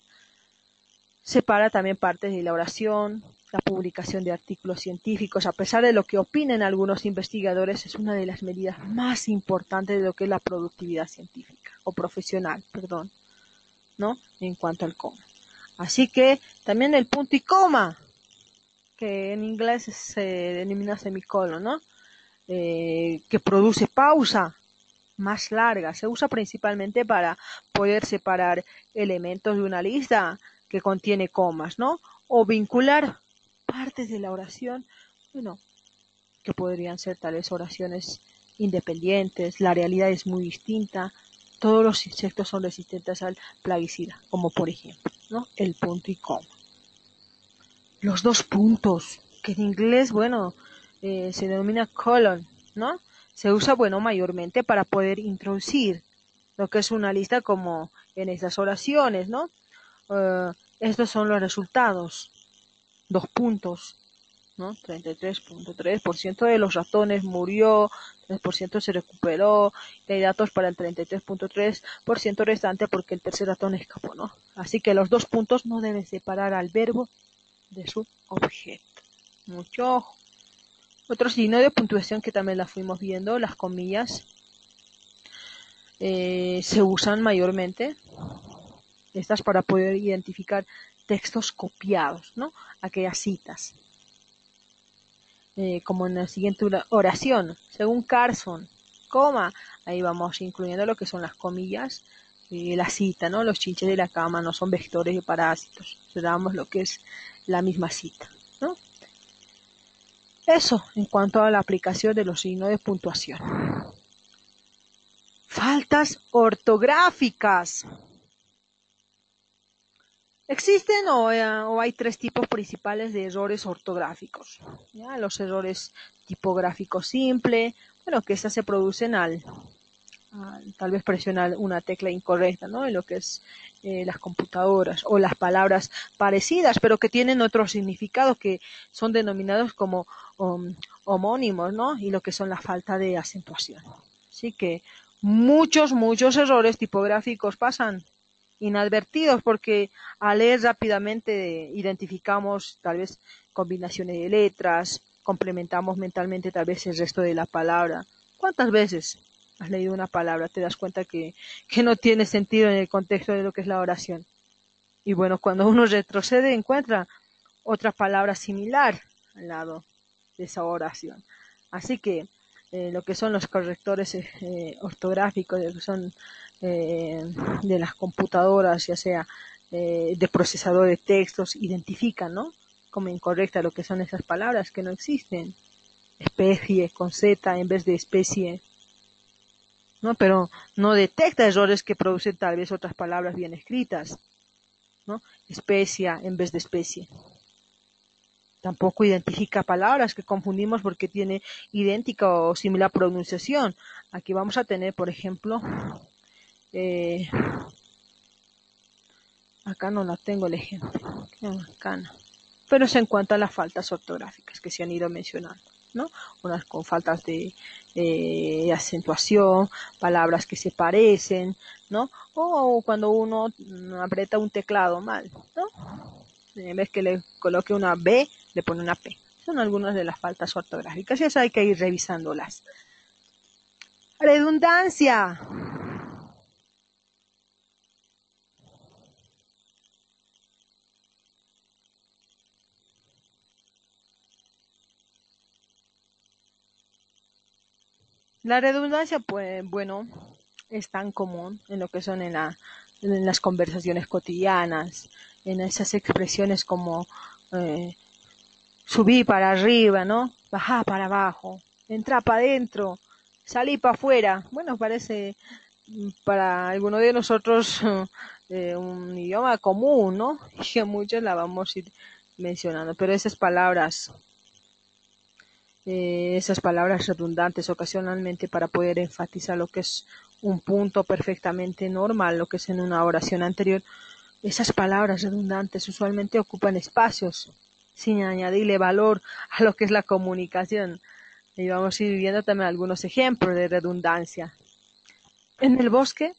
[SPEAKER 1] Separa también partes de la oración, la publicación de artículos científicos, a pesar de lo que opinen algunos investigadores, es una de las medidas más importantes de lo que es la productividad científica, o profesional, perdón, ¿no?, en cuanto al coma. Así que también el punto y coma, que en inglés se denomina semicolon, ¿no?, que produce pausa más larga. Se usa principalmente para poder separar elementos de una lista que contiene comas, ¿no? O vincular partes de la oración, bueno, que podrían ser tales oraciones independientes. La realidad es muy distinta. Todos los insectos son resistentes al plaguicida, como por ejemplo, ¿no?, el punto y coma. Los dos puntos, que en inglés, bueno, se denomina colon, ¿no? Se usa, bueno, mayormente para poder introducir lo que es una lista como en estas oraciones, ¿no? Estos son los resultados. 2 puntos, ¿no? 33.3% de los ratones murió, 3% se recuperó, y hay datos para el 33.3% restante porque el tercer ratón escapó, ¿no? Así que los 2 puntos no deben separar al verbo de su objeto. Mucho ojo. Otro signo de puntuación que también la fuimos viendo, las comillas, se usan mayormente estas para poder identificar textos copiados, ¿no? Aquellas citas. Como en la siguiente oración, según Carson, coma, ahí vamos incluyendo lo que son las comillas, la cita, ¿no? Los chinches de la cama no son vectores de parásitos, le damos lo que es la misma cita, ¿no? Eso en cuanto a la aplicación de los signos de puntuación. Faltas ortográficas. Existen o hay 3 tipos principales de errores ortográficos. ¿Ya? Los errores tipográficos simples, bueno, que estas se producen al tal vez presionar una tecla incorrecta, ¿no?, en lo que es las computadoras, o las palabras parecidas, pero que tienen otro significado, que son denominados como homónimos, ¿no?, y lo que son la falta de acentuación. Así que muchos errores tipográficos pasan inadvertidos porque al leer rápidamente identificamos tal vez combinaciones de letras, complementamos mentalmente tal vez el resto de la palabra. ¿Cuántas veces has leído una palabra, te das cuenta que no tiene sentido en el contexto de lo que es la oración? Y bueno, cuando uno retrocede encuentra otra palabra similar al lado de esa oración. Así que lo que son los correctores ortográficos, que son de las computadoras, ya sea de procesador de textos, identifican, ¿no?, como incorrecta lo que son esas palabras que no existen. Especie con Z en vez de especie, ¿no? Pero no detecta errores que producen tal vez otras palabras bien escritas, ¿no? Especia en vez de especie. Tampoco identifica palabras que confundimos porque tiene idéntica o similar pronunciación. Aquí vamos a tener, por ejemplo, acá no la tengo el ejemplo, acá no. Pero es en cuanto a las faltas ortográficas que se han ido mencionando, ¿no? Unas con faltas de acentuación, palabras que se parecen, ¿no? O cuando uno aprieta un teclado mal, ¿no? En vez que le coloque una B, le pone una P. Son algunas de las faltas ortográficas y eso hay que ir revisándolas. Redundancia. La redundancia, pues, bueno, es tan común en lo que son en en las conversaciones cotidianas, en esas expresiones como subí para arriba, ¿no? Bajá para abajo, entrá para adentro, salí para afuera. Bueno, parece para alguno de nosotros un idioma común, ¿no? Y a muchos la vamos a ir mencionando, pero esas palabras redundantes ocasionalmente para poder enfatizar lo que es un punto perfectamente normal, lo que es en una oración anterior, esas palabras redundantes usualmente ocupan espacios sin añadirle valor a lo que es la comunicación. Y vamos a ir viendo también algunos ejemplos de redundancia. En el bosque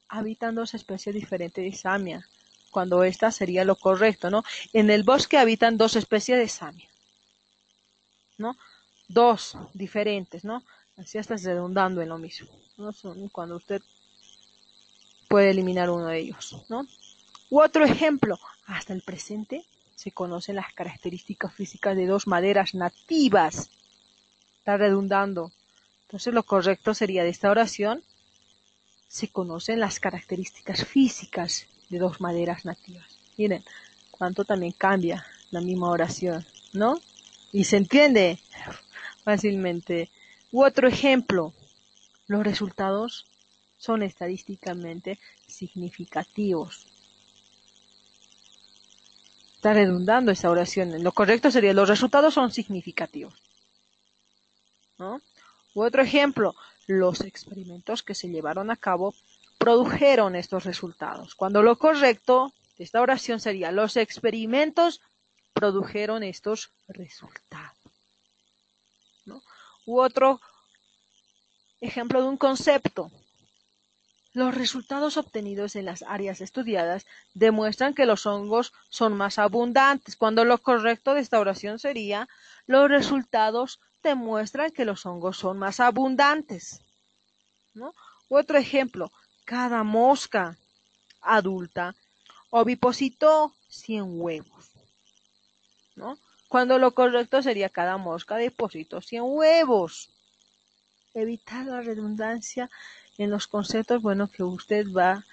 [SPEAKER 1] habitan dos especies diferentes de samia, cuando esta sería lo correcto, ¿no? En el bosque habitan dos especies de samia, ¿no? Dos diferentes, ¿no? Así estás redundando en lo mismo, ¿no? Cuando usted puede eliminar uno de ellos, ¿no? U otro ejemplo, hasta el presente se conocen las características físicas de dos maderas nativas. Está redundando. Entonces lo correcto sería de esta oración, se conocen las características físicas de dos maderas nativas. Miren, cuánto también cambia la misma oración, ¿no? Y se entiende fácilmente. U otro ejemplo, los resultados son estadísticamente significativos. Está redundando esa oración. Lo correcto sería, los resultados son significativos, ¿no? U otro ejemplo, los experimentos que se llevaron a cabo produjeron estos resultados. Cuando lo correcto de esta oración sería, los experimentos produjeron estos resultados, ¿no? U otro ejemplo de un concepto. Los resultados obtenidos en las áreas estudiadas demuestran que los hongos son más abundantes, cuando lo correcto de esta oración sería, los resultados demuestran que los hongos son más abundantes, ¿no? U otro ejemplo, cada mosca adulta ovipositó 100 huevos, ¿no? Cuando lo correcto sería, cada mosca depositó 100 huevos. Evitar la redundancia en los conceptos, bueno, que usted va a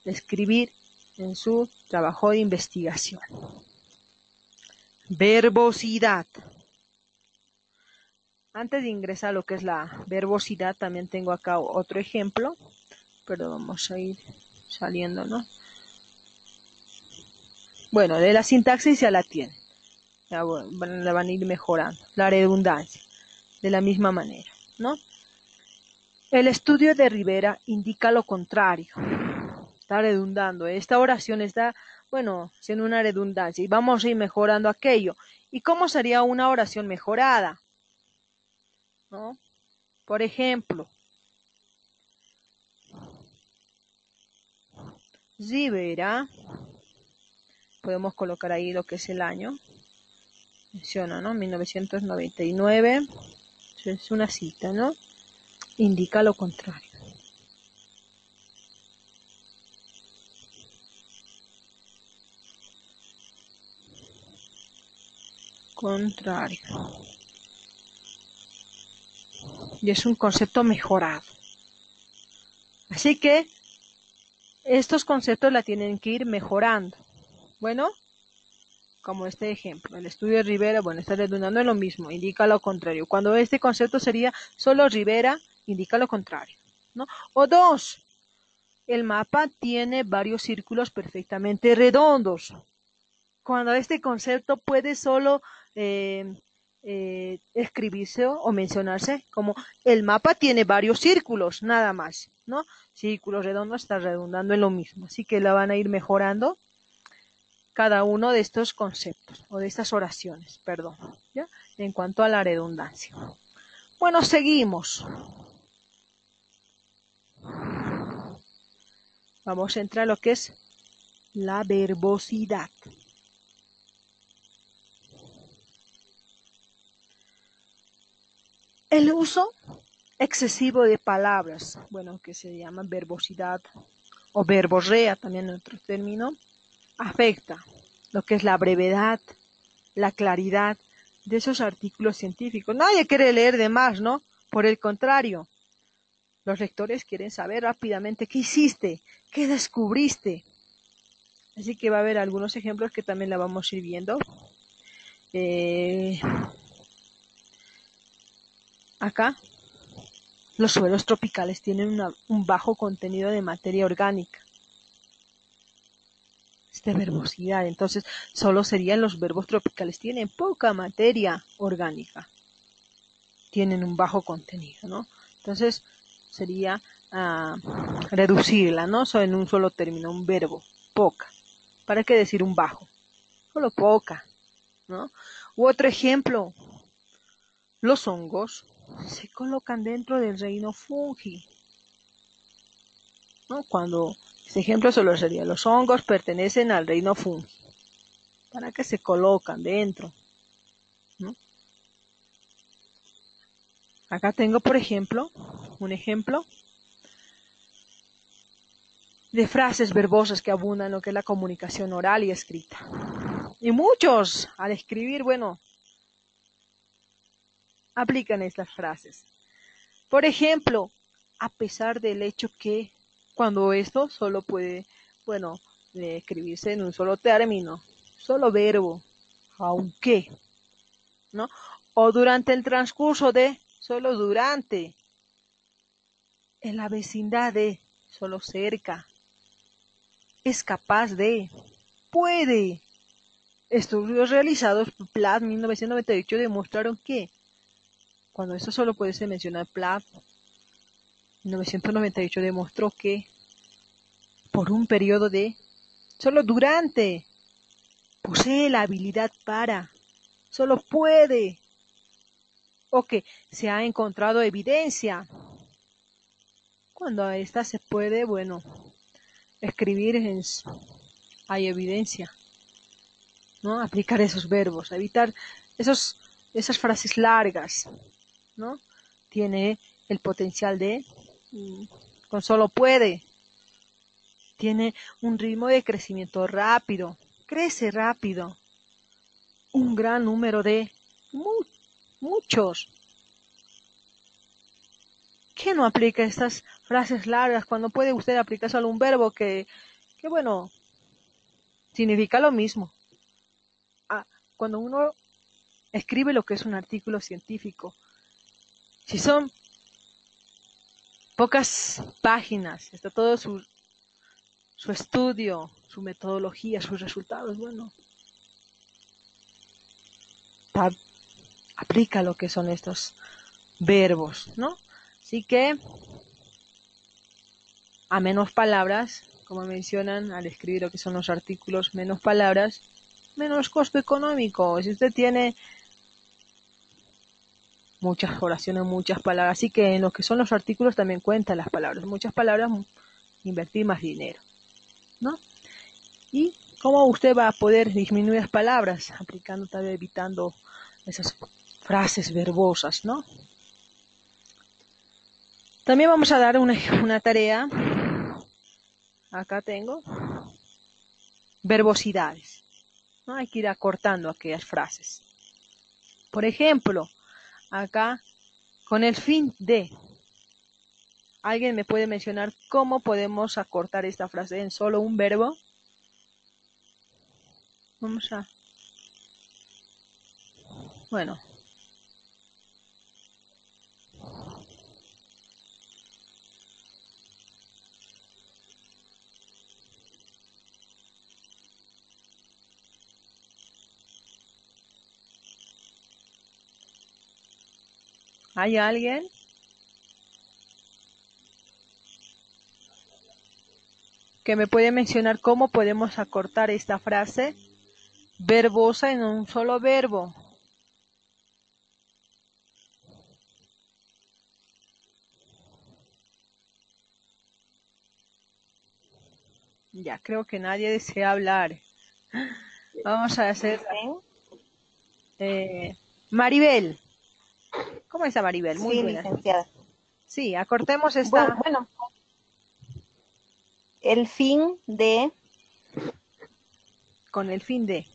[SPEAKER 1] escribir en su trabajo de investigación. Verbosidad. Antes de ingresar a lo que es la verbosidad, también tengo acá otro ejemplo, pero vamos a ir saliendo, ¿no? Bueno, de la sintaxis ya la tienen, la van a ir mejorando. La redundancia, de la misma manera, ¿no? El estudio de Rivera indica lo contrario. Está redundando. Esta oración está, bueno, siendo una redundancia y vamos a ir mejorando aquello. ¿Y cómo sería una oración mejorada? ¿No? Por ejemplo, Rivera, podemos colocar ahí lo que es el año. Menciona, ¿no? 1999. Es una cita, ¿no? Indica lo contrario. Contrario. Y es un concepto mejorado. Así que estos conceptos la tienen que ir mejorando. Bueno, como este ejemplo, el estudio de Rivera, bueno, está redundando en lo mismo, indica lo contrario. Cuando este concepto sería solo Rivera, indica lo contrario, ¿no? O dos, el mapa tiene varios círculos perfectamente redondos. Cuando este concepto puede solo escribirse o mencionarse como el mapa tiene varios círculos, nada más, ¿no? Círculos redondos está redundando en lo mismo, así que la van a ir mejorando cada uno de estos conceptos o de estas oraciones, perdón, ¿ya? En cuanto a la redundancia. Bueno, seguimos. Vamos a entrar a lo que es la verbosidad. El uso excesivo de palabras, bueno, que se llama verbosidad o verborrea también en otro término, afecta lo que es la brevedad, la claridad de esos artículos científicos. Nadie quiere leer de más, ¿no? Por el contrario, Los lectores quieren saber rápidamente qué hiciste, qué descubriste. Así que va a haber algunos ejemplos que también la vamos a ir viendo. Acá, los suelos tropicales tienen un bajo contenido de materia orgánica. De verbosidad, entonces solo serían los verbos tropicales, tienen poca materia orgánica, tienen un bajo contenido, ¿no? Entonces sería reducirla, ¿no? En un solo término, un verbo, poca. ¿Para qué decir un bajo? Solo poca, ¿no? U otro ejemplo, los hongos se colocan dentro del reino fungi, ¿no? Cuando este ejemplo solo sería, los hongos pertenecen al reino fungi. ¿Para qué se colocan dentro? ¿No? Acá tengo, por ejemplo, un ejemplo de frases verbosas que abundan en lo que es la comunicación oral y escrita. Y muchos, al escribir, bueno, aplican estas frases. Por ejemplo, a pesar del hecho que cuando esto solo puede, bueno, escribirse en un solo término, solo verbo, aunque, ¿no? O durante el transcurso de, solo durante, en la vecindad de, solo cerca, es capaz de, puede. Estudios realizados por Plath en 1998 demostraron que, cuando esto solo puede ser mencionado, Plath en 1998 demostró que, por un periodo de, solo durante, posee la habilidad para, solo puede, o que se ha encontrado evidencia. Cuando a esta se puede, bueno, escribir, hay evidencia, ¿no? Aplicar esos verbos, evitar esas frases largas, ¿no? Tiene el potencial de, con solo puede, tiene un ritmo de crecimiento rápido, crece rápido, un gran número de, muchos. ¿Qué no aplica estas frases largas cuando puede usted aplicar solo un verbo que bueno, significa lo mismo? Cuando uno escribe lo que es un artículo científico, si son pocas páginas, está todo su estudio, su metodología, sus resultados, bueno, aplica lo que son estos verbos, ¿no? Así que, a menos palabras, como mencionan al escribir lo que son los artículos, menos palabras, menos costo económico. Si usted tiene muchas oraciones, muchas palabras, así que en lo que son los artículos también cuentan las palabras. Muchas palabras, invertir más dinero, ¿no? Y cómo usted va a poder disminuir las palabras, aplicando, tal vez evitando esas frases verbosas, ¿no? También vamos a dar una tarea. Acá tengo verbosidades, ¿no? Hay que ir acortando aquellas frases. Por ejemplo, acá, con el fin de, ¿alguien me puede mencionar cómo podemos acortar esta frase en solo un verbo? Vamos a, bueno, ¿hay alguien que me puede mencionar cómo podemos acortar esta frase verbosa en un solo verbo? Ya, creo que nadie desea hablar. Vamos a hacer Maribel. ¿Cómo está Maribel? Muy
[SPEAKER 2] Sí,
[SPEAKER 1] buena.
[SPEAKER 2] licenciada.
[SPEAKER 1] Sí, acortemos esta.
[SPEAKER 2] Bueno, el fin de,
[SPEAKER 1] Con el fin de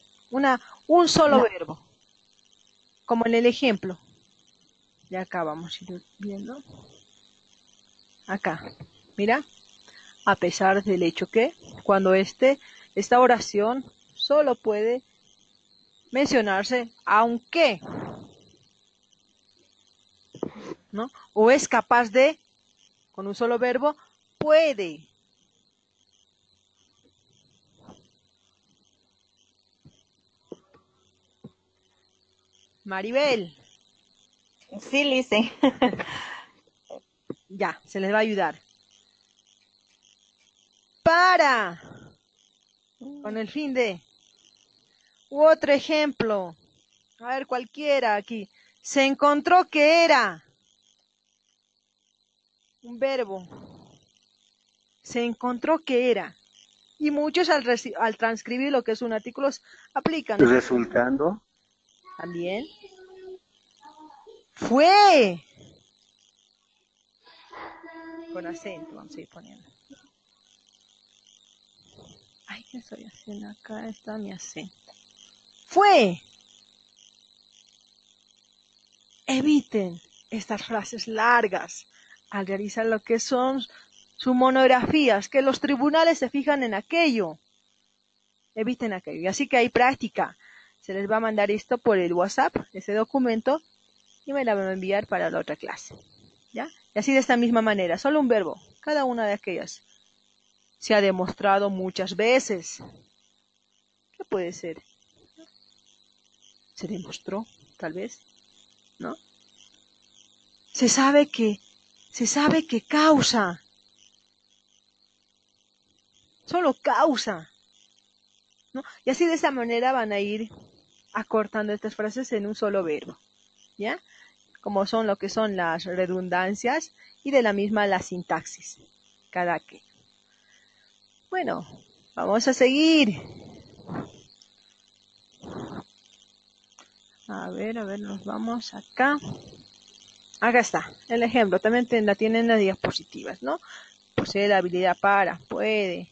[SPEAKER 1] un solo
[SPEAKER 2] no,
[SPEAKER 1] verbo, como en el ejemplo. Ya acá vamos a ir viendo. acá. Mira, a pesar del hecho que cuando esta oración solo puede mencionarse aunque, ¿no? O es capaz de, con un solo verbo, puede. Maribel,
[SPEAKER 2] Sí, Lice.
[SPEAKER 1] ya, se les va a ayudar. Para, con el fin de. U otro ejemplo, a ver, cualquiera aquí. Se encontró que era un verbo. Se encontró que era. Y muchos al transcribir lo que es un artículo aplican este
[SPEAKER 3] Resultando,
[SPEAKER 1] también. Fue. Con acento vamos a ir poniendo. Ay, ¿qué estoy haciendo acá? Está mi acento. Fue. Eviten estas frases largas al realizar lo que son sus monografías, que los tribunales se fijan en aquello. Eviten aquello. Y así que hay práctica. Se les va a mandar esto por el WhatsApp, ese documento, y me la van a enviar para la otra clase. ¿Ya? Y así de esta misma manera, solo un verbo, cada una de aquellas. Se ha demostrado muchas veces. ¿Qué puede ser? Se demostró, tal vez, ¿no? Se sabe que causa. Solo causa, ¿no? Y así de esa manera van a ir acortando estas frases en un solo verbo, ¿ya? Como son lo que son las redundancias y de la misma la sintaxis, cada que. Bueno, vamos a seguir. A ver, nos vamos acá. Acá está, el ejemplo, también la tienen las diapositivas, ¿no? Posee la habilidad para, puede,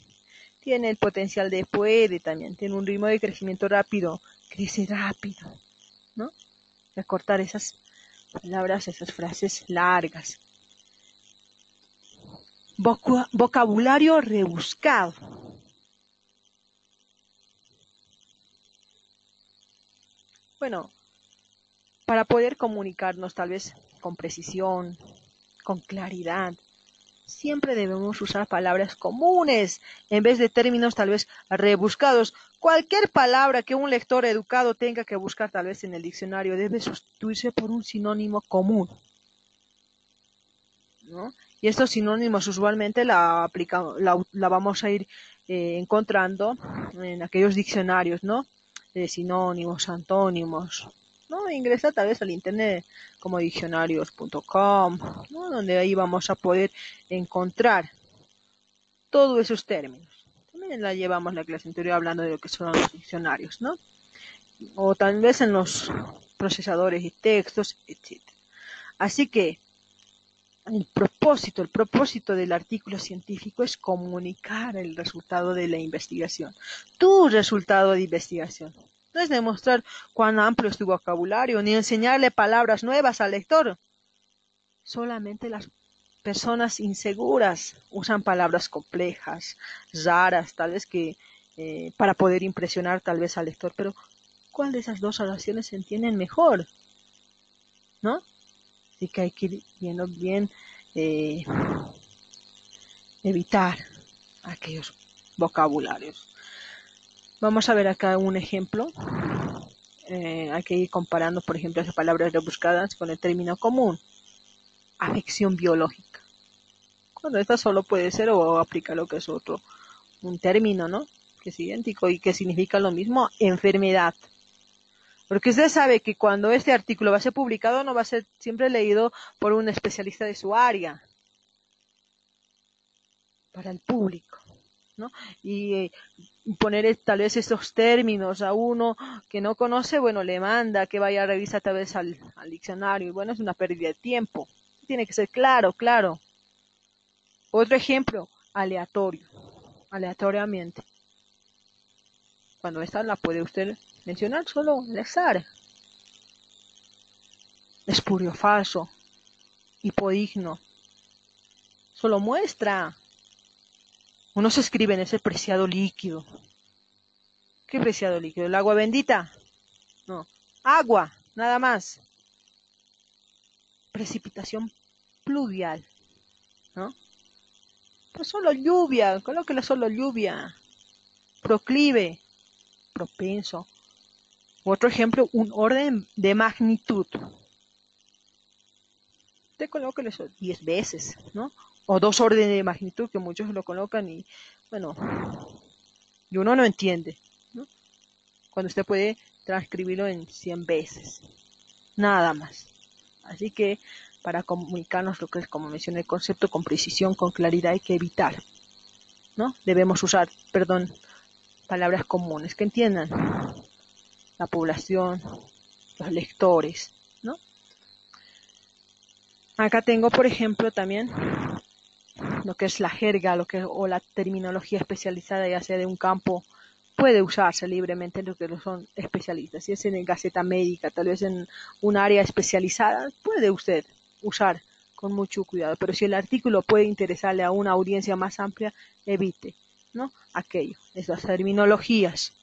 [SPEAKER 1] tiene el potencial de puede también, tiene un ritmo de crecimiento rápido, crece rápido, ¿no? Recortar esas palabras, esas frases largas. Vocabulario rebuscado. Bueno, para poder comunicarnos tal vez con precisión, con claridad, siempre debemos usar palabras comunes en vez de términos tal vez rebuscados. Cualquier palabra que un lector educado tenga que buscar tal vez en el diccionario debe sustituirse por un sinónimo común, ¿no? Y estos sinónimos usualmente la vamos a ir encontrando en aquellos diccionarios, ¿no? De sinónimos, antónimos, ¿no? Ingresa tal vez al internet como diccionarios.com, ¿no? Donde ahí vamos a poder encontrar todos esos términos. También la llevamos la clase anterior hablando de lo que son los diccionarios, ¿no? O tal vez en los procesadores de textos, etc. Así que el propósito del artículo científico es comunicar el resultado de la investigación, tu resultado de investigación. No es demostrar cuán amplio es tu vocabulario, ni enseñarle palabras nuevas al lector. Solamente las personas inseguras usan palabras complejas, raras, tal vez que para poder impresionar tal vez al lector, pero ¿cuál de esas dos oraciones se entienden mejor? ¿No? Así que hay que ir viendo bien, evitar aquellos vocabularios. Vamos a ver acá un ejemplo. Hay que ir comparando, por ejemplo, esas palabras rebuscadas con el término común. Afección biológica. Cuando esta solo puede ser o aplica lo que es otro, un término, ¿no? Que es idéntico y que significa lo mismo, enfermedad. Porque usted sabe que cuando este artículo va a ser publicado no va a ser siempre leído por un especialista de su área, para el público, ¿no? Y poner tal vez estos términos a uno que no conoce, bueno, le manda que vaya a revisar tal vez al diccionario, y bueno, es una pérdida de tiempo. Tiene que ser claro, claro. Otro ejemplo, aleatorio, aleatoriamente. Cuando esta la puede usted mencionar solo al azar. Espurio falso, hipodigno. solo muestra. Uno se escribe en ese preciado líquido. ¿Qué preciado líquido? ¿El agua bendita? No. Agua, nada más. Precipitación pluvial, ¿no? Pues solo lluvia, colóquele solo lluvia. Proclive, propenso. Otro ejemplo, un orden de magnitud. Te colóquele eso 10 veces, ¿no? O 2 órdenes de magnitud, que muchos lo colocan y, bueno, y uno no entiende, ¿no? Cuando usted puede transcribirlo en 100 veces, nada más. Así que para comunicarnos lo que es, como mencioné, el concepto con precisión, con claridad, hay que evitar, ¿no? Debemos usar, palabras comunes que entiendan la población, los lectores, ¿no? Acá tengo, por ejemplo, también lo que es la jerga, o la terminología especializada, ya sea de un campo, puede usarse libremente en lo que son especialistas. Si es en Gaceta Médica, tal vez en un área especializada, puede usted usar con mucho cuidado. Pero si el artículo puede interesarle a una audiencia más amplia, evite, ¿no? Aquello, esas terminologías.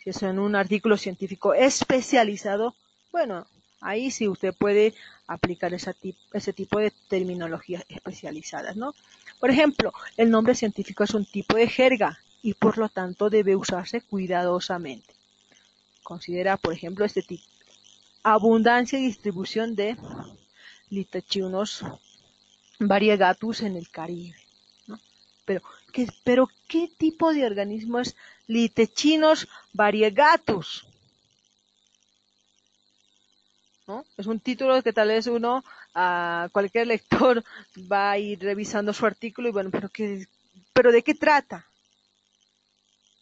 [SPEAKER 1] Si es en un artículo científico especializado, bueno, ahí sí usted puede aplicar ese tipo de terminologías especializadas, ¿no? Por ejemplo, el nombre científico es un tipo de jerga y por lo tanto debe usarse cuidadosamente. Considera, por ejemplo, este tipo: abundancia y distribución de Litachinus variegatus en el Caribe, ¿no? Pero ¿qué tipo de organismo es Litachinus variegatus? ¿No? Es un título que tal vez cualquier lector va a ir revisando su artículo y bueno, pero ¿de qué trata?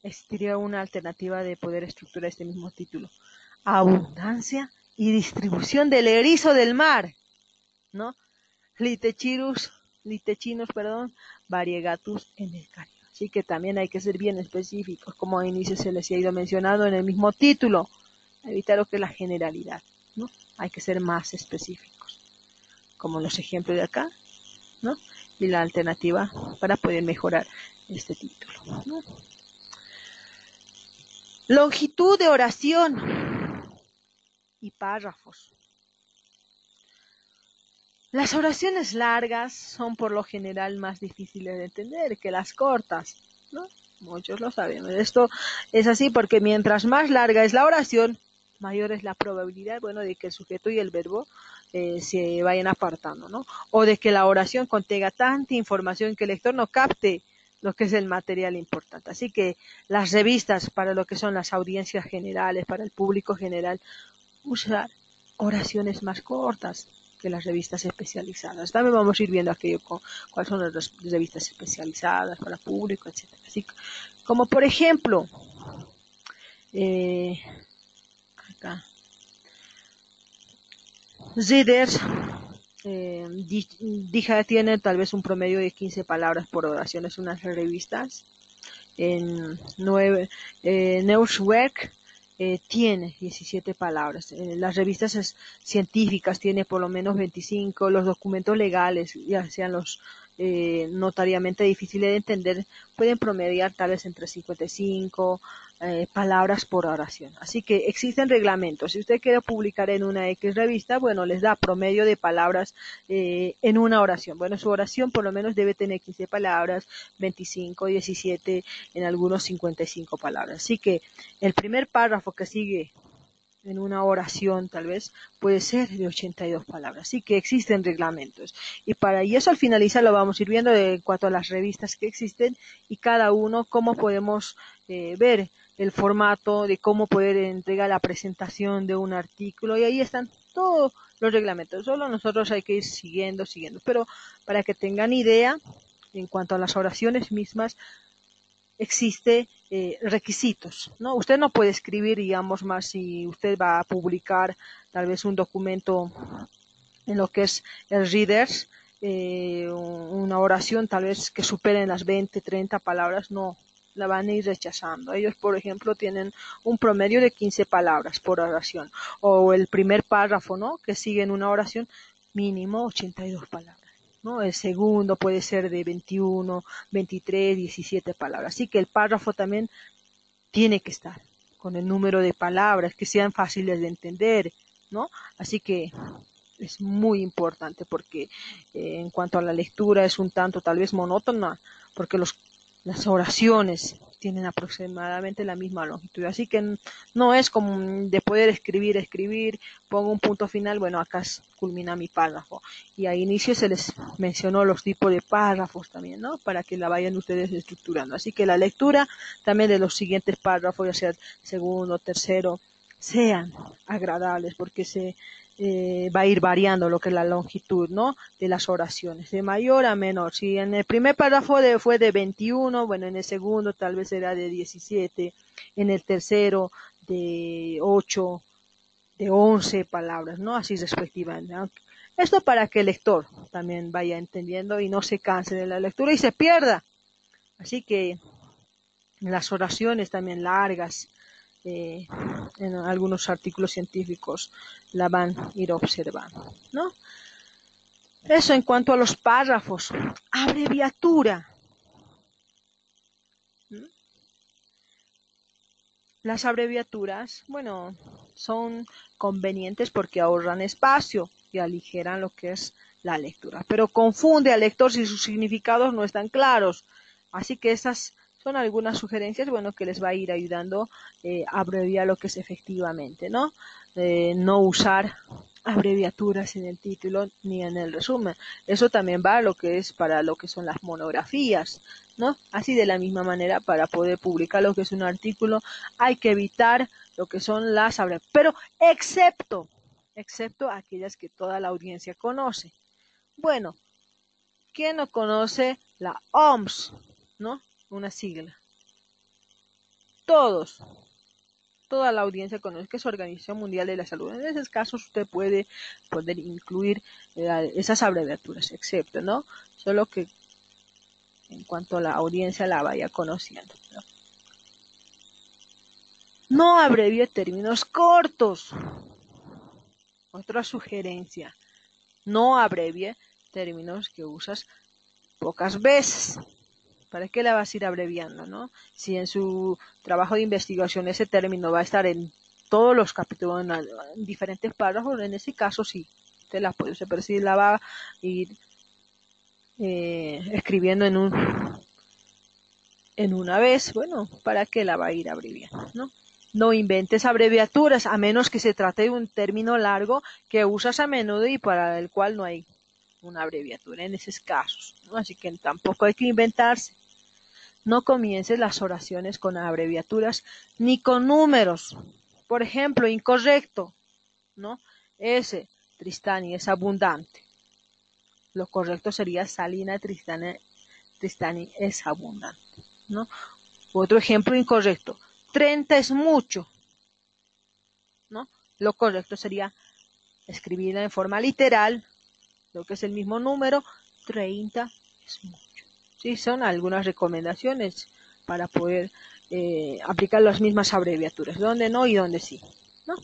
[SPEAKER 1] Existiría una alternativa de poder estructurar este mismo título: abundancia y distribución del erizo del mar, ¿no? Litechinus, variegatus en el Caribe. Así que también hay que ser bien específicos, como a inicio se les ha ido mencionando en el mismo título, evitar lo que es la generalidad, ¿no? Hay que ser más específicos, como los ejemplos de acá, ¿no? Y la alternativa para poder mejorar este título, ¿no? Longitud de oración y párrafos. Las oraciones largas son por lo general más difíciles de entender que las cortas, ¿no? Muchos lo sabemos. Esto es así porque mientras más larga es la oración, mayor es la probabilidad, bueno, de que el sujeto y el verbo se vayan apartando, ¿no? O de que la oración contenga tanta información que el lector no capte lo que es el material importante. Así que las revistas, para lo que son las audiencias generales, para el público general, usar oraciones más cortas que las revistas especializadas. También vamos a ir viendo aquello cuáles son las revistas especializadas para público, etcétera. Así como por ejemplo, acá, Reader's tiene tal vez un promedio de 15 palabras por oración. Es unas revistas. En Neuschwerk tiene 17 palabras. Las revistas científicas tiene por lo menos 25. Los documentos legales, ya sean los notariamente difíciles de entender, pueden promediar tal vez entre 55 palabras por oración. Así que existen reglamentos. Si usted quiere publicar en una X revista, bueno, les da promedio de palabras en una oración. Bueno, su oración por lo menos debe tener 15 palabras, 25, 17, en algunos 55 palabras. Así que el primer párrafo que sigue en una oración tal vez puede ser de 82 palabras. Así que existen reglamentos. Y eso al finalizar lo vamos a ir viendo en cuanto a las revistas que existen y cada uno cómo podemos ver el formato de cómo poder entregar la presentación de un artículo y ahí están todos los reglamentos. Solo nosotros hay que ir siguiendo. Pero para que tengan idea, en cuanto a las oraciones mismas, existe requisitos, ¿no? Usted no puede escribir, digamos, más si usted va a publicar tal vez un documento en lo que es el Readers, una oración tal vez que superen las 20, 30 palabras, no, la van a ir rechazando. Ellos, por ejemplo, tienen un promedio de 15 palabras por oración, o el primer párrafo, ¿no?, que sigue en una oración, mínimo 82 palabras. ¿no? El segundo puede ser de 21, 23, 17 palabras. Así que el párrafo también tiene que estar con el número de palabras que sean fáciles de entender, ¿no? Así que es muy importante porque en cuanto a la lectura es un tanto tal vez monótona, porque las oraciones tienen aproximadamente la misma longitud, así que no es como de poder escribir, pongo un punto final, bueno, acá culmina mi párrafo, y a inicio se les mencionó los tipos de párrafos también, ¿no? Para que la vayan ustedes estructurando, así que la lectura también de los siguientes párrafos, ya sea segundo, tercero, sean agradables, porque va a ir variando lo que es la longitud, ¿no? De las oraciones, de mayor a menor. Si en el primer párrafo fue de 21, bueno, en el segundo tal vez será de 17, en el tercero de 8, de 11 palabras, ¿no? Así respectivamente. Esto para que el lector también vaya entendiendo y no se canse de la lectura y se pierda. Así que las oraciones también largas, en algunos artículos científicos la van a ir observando, ¿no? Eso en cuanto a los párrafos. Abreviatura. Las abreviaturas, bueno, son convenientes porque ahorran espacio y aligeran lo que es la lectura, pero confunde al lector si sus significados no están claros. Así que esas son algunas sugerencias, bueno, que les va a ir ayudando a abreviar lo que es efectivamente, ¿no? No usar abreviaturas en el título ni en el resumen. Eso también va a lo que es para lo que son las monografías, ¿no? Así de la misma manera, para poder publicar lo que es un artículo, hay que evitar lo que son las abreviaturas, pero excepto aquellas que toda la audiencia conoce. Bueno, ¿quién no conoce la OMS, ¿no? Una sigla. Toda la audiencia conoce que es Organización Mundial de la Salud. En esos casos usted puede poder incluir esas abreviaturas, excepto, ¿no? Solo que en cuanto la audiencia la vaya conociendo, ¿no? No abrevie términos cortos. Otra sugerencia, no abrevie términos que usas pocas veces. ¿Para qué la vas a ir abreviando, no? Si en su trabajo de investigación ese término va a estar en todos los capítulos, en diferentes párrafos, en ese caso sí, usted la puede usar, pero si la va a ir escribiendo en una vez, bueno, ¿para qué la va a ir abreviando, no? No inventes abreviaturas, a menos que se trate de un término largo que usas a menudo y para el cual no hay una abreviatura en esos casos, ¿no? Así que tampoco hay que inventarse. No comiences las oraciones con abreviaturas ni con números. Por ejemplo, incorrecto, ¿no? Ese, Tristani, es abundante. Lo correcto sería Salina Tristani es abundante, ¿no? Otro ejemplo incorrecto. 30 es mucho, ¿no? Lo correcto sería escribirla en forma literal, lo que es el mismo número, 30 es mucho. Sí, son algunas recomendaciones para poder aplicar las mismas abreviaturas, donde no y donde sí, ¿no?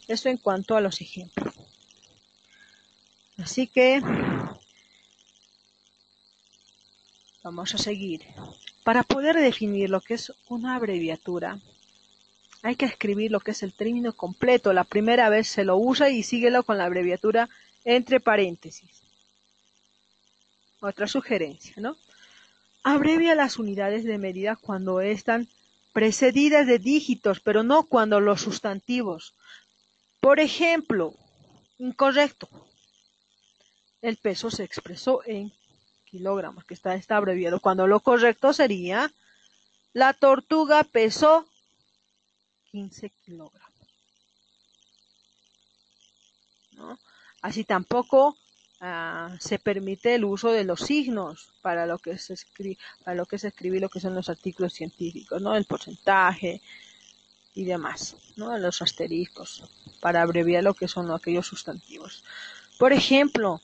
[SPEAKER 1] Eso en cuanto a los ejemplos. Así que vamos a seguir. Para poder definir lo que es una abreviatura, hay que escribir lo que es el término completo. La primera vez se lo usa y síguelo con la abreviatura entre paréntesis. Otra sugerencia, ¿no? Abrevia las unidades de medida cuando están precedidas de dígitos, pero no cuando los sustantivos. Por ejemplo, incorrecto. El peso se expresó en kilogramos, que está abreviado, cuando lo correcto sería la tortuga pesó 15 kilogramos, ¿no? Así tampoco se permite el uso de los signos para lo que se escribe lo que son los artículos científicos, ¿no? El porcentaje y demás, ¿no? Los asteriscos para abreviar lo que son aquellos sustantivos. Por ejemplo,